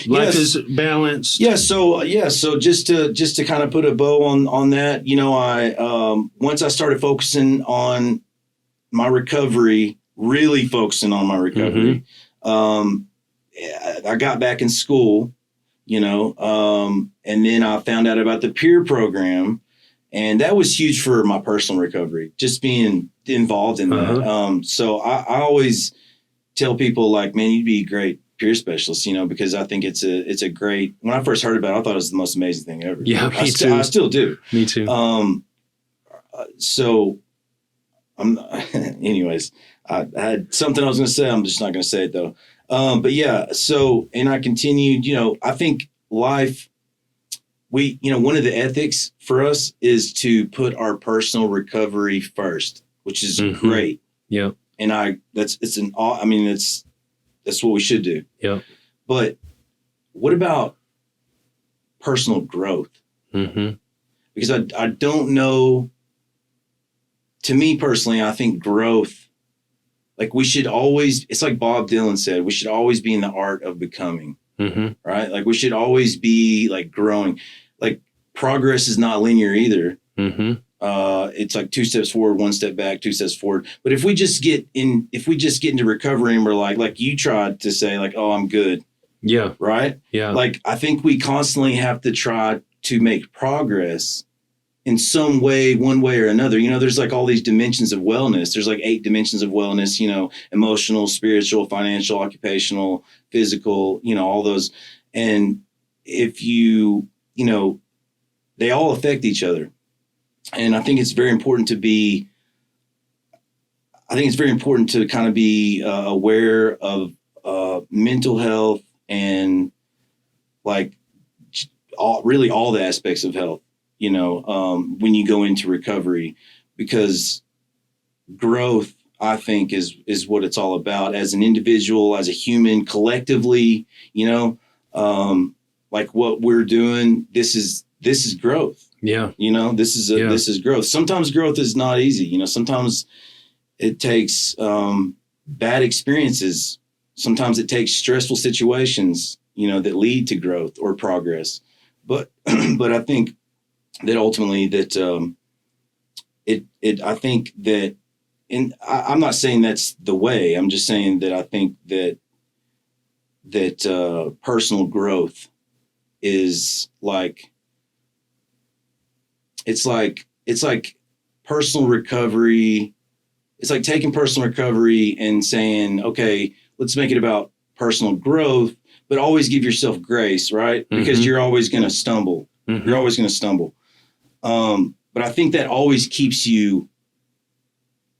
Life is balanced. So just to kind of put a bow on that, I once I started focusing on my recovery, really focusing on my recovery, I got back in school, and then I found out about the peer program, and that was huge for my personal recovery, just being involved in that. So I always tell people, like, man, you'd be a great peer specialist, because I think it's a great, when I first heard about it, I thought it was the most amazing thing ever. Yeah, me too. I still do. Me too. So anyways, I had something I was going to say. I'm just not going to say it though. But yeah, and I continued, I think life, one of the ethics for us is to put our personal recovery first, which is great. Yeah. And that's what we should do. Yeah. But what about personal growth? Because I don't know, to me personally, I think growth, like we should always, it's like Bob Dylan said, we should always be in the art of becoming, right? Like we should always be like growing. Like progress is not linear either. It's like 2 steps forward, 1 step back, 2 steps forward. But if we just get into recovery and we're like you tried to say, like, oh, I'm good. Yeah. Right. Yeah. Like, I think we constantly have to try to make progress in some way, one way or another. There's like all these dimensions of wellness. There's like 8 dimensions of wellness, emotional, spiritual, financial, occupational, physical, all those. And if they all affect each other. And I think it's very important to kind of be aware of mental health and like really all the aspects of health, when you go into recovery, because growth, I think, is what it's all about as an individual, as a human, collectively, like what we're doing. This is growth. Yeah. This is growth. Sometimes growth is not easy. Sometimes it takes bad experiences. Sometimes it takes stressful situations, that lead to growth or progress. But I think that ultimately that I think that, and I'm not saying that's the way. I'm just saying that I think that personal growth is like, it's like personal recovery. It's like taking personal recovery and saying, okay, let's make it about personal growth, but always give yourself grace, right? Because you're always going to stumble. You're always going to stumble. But I think that always keeps you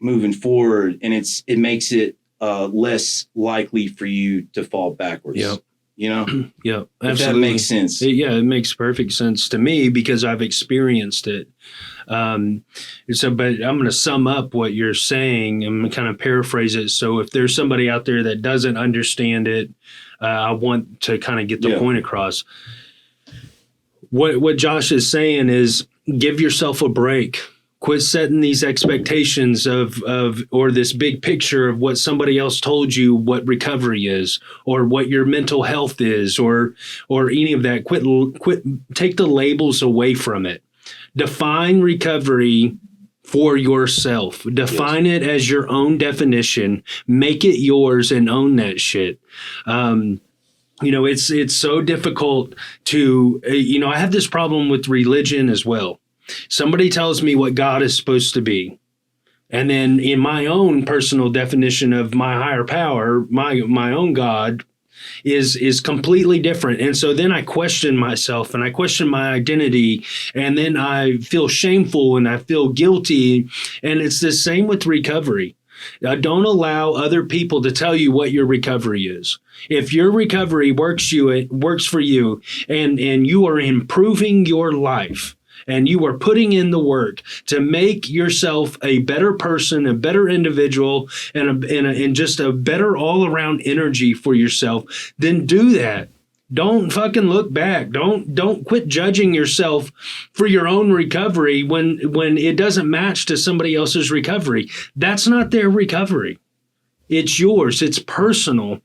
moving forward, and it makes it less likely for you to fall backwards. Yep. Yeah, absolutely. If that makes sense. It makes perfect sense to me because I've experienced it. But I'm going to sum up what you're saying and kind of paraphrase it. So if there's somebody out there that doesn't understand it, I want to kind of get the point across. What Josh is saying is give yourself a break. Quit setting these expectations of or this big picture of what somebody else told you what recovery is or what your mental health is or any of that. Quit. Take the labels away from it. Define recovery for yourself. Define it as your own definition. Make it yours and own that shit. It's so difficult to. I have this problem with religion as well. Somebody tells me what God is supposed to be. And then in my own personal definition of my higher power, my own God is completely different. And so then I question myself and I question my identity. And then I feel shameful and I feel guilty. And it's the same with recovery. Don't allow other people to tell you what your recovery is. If your recovery works for you and you are improving your life, and you are putting in the work to make yourself a better person, a better individual, and just a better all-around energy for yourself, then do that. Don't fucking look back. Don't quit judging yourself for your own recovery when it doesn't match to somebody else's recovery. That's not their recovery. It's yours. It's personal.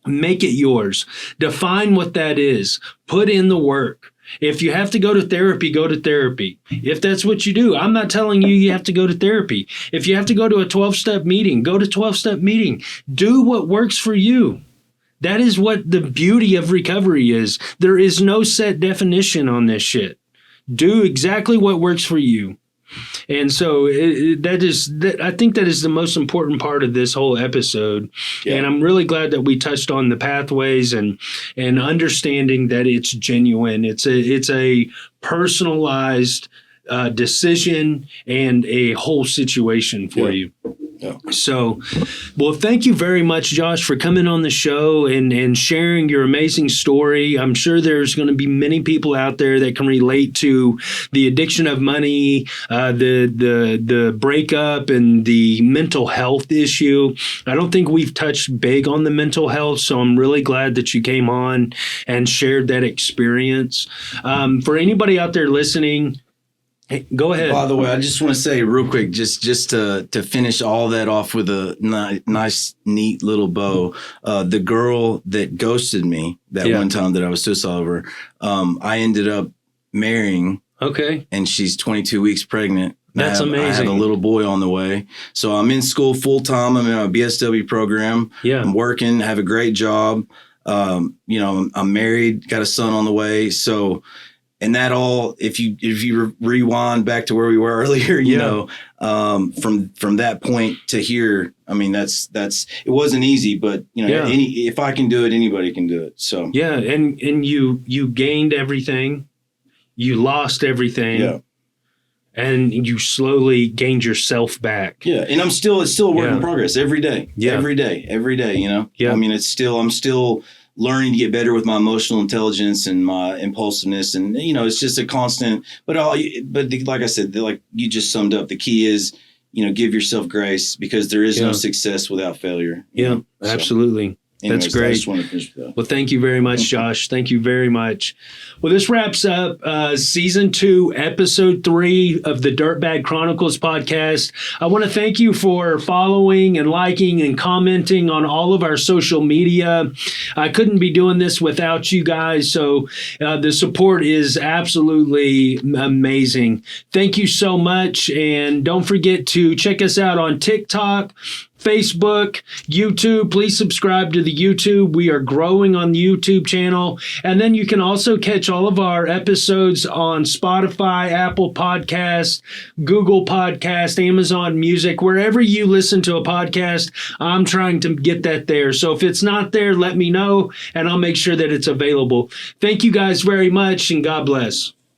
Make it yours. Define what that is. Put in the work. If you have to go to therapy, go to therapy. If that's what you do, I'm not telling you have to go to therapy. If you have to go to a 12-step meeting, go to 12-step meeting. Do what works for you. That is what the beauty of recovery is. There is no set definition on this shit. Do exactly what works for you. And so I think that is the most important part of this whole episode. Yeah. And I'm really glad that we touched on the pathways and understanding that it's genuine. It's a personalized decision and a whole situation for you. Yeah. So, well, thank you very much, Josh, for coming on the show and sharing your amazing story. I'm sure there's going to be many people out there that can relate to the addiction of money, the breakup, and the mental health issue. I don't think we've touched big on the mental health, so I'm really glad that you came on and shared that experience. For anybody out there listening, hey, go ahead. By the way, I just want to say real quick, just to finish all that off with a nice, neat little bow. The girl that ghosted me that one time that I was suicidal over, I ended up marrying. Okay. And she's 22 weeks pregnant. That's amazing. I have a little boy on the way. So I'm in school full time. I'm in a BSW program. Yeah. I'm working, have a great job. I'm married, got a son on the way. So, and that all, if you rewind back to where we were earlier, from that point to here, I mean, that's it wasn't easy, but if I can do it, anybody can do it. So yeah, and you gained everything, you lost everything, and you slowly gained yourself back. Yeah, and it's still a work in progress every day. Yeah, every day. Yeah, I mean, I'm still learning to get better with my emotional intelligence and my impulsiveness. And, it's just a constant, but like I said, like you just summed up, the key is, give yourself grace because there is no success without failure. Yeah, absolutely. Anyways, that's great. I just want to finish that. Well, thank you very much, Josh. Thank you very much. Well, this wraps up Season 2, Episode 3 of the Dirtbag Chronicles podcast. I want to thank you for following and liking and commenting on all of our social media. I couldn't be doing this without you guys, so the support is absolutely amazing. Thank you so much, and don't forget to check us out on TikTok, Facebook, YouTube. Please subscribe to the YouTube. We are growing on the YouTube channel. And then you can also catch all of our episodes on Spotify, Apple Podcasts, Google Podcasts, Amazon Music, wherever you listen to a podcast. I'm trying to get that there. So if it's not there, let me know and I'll make sure that it's available. Thank you guys very much and God bless.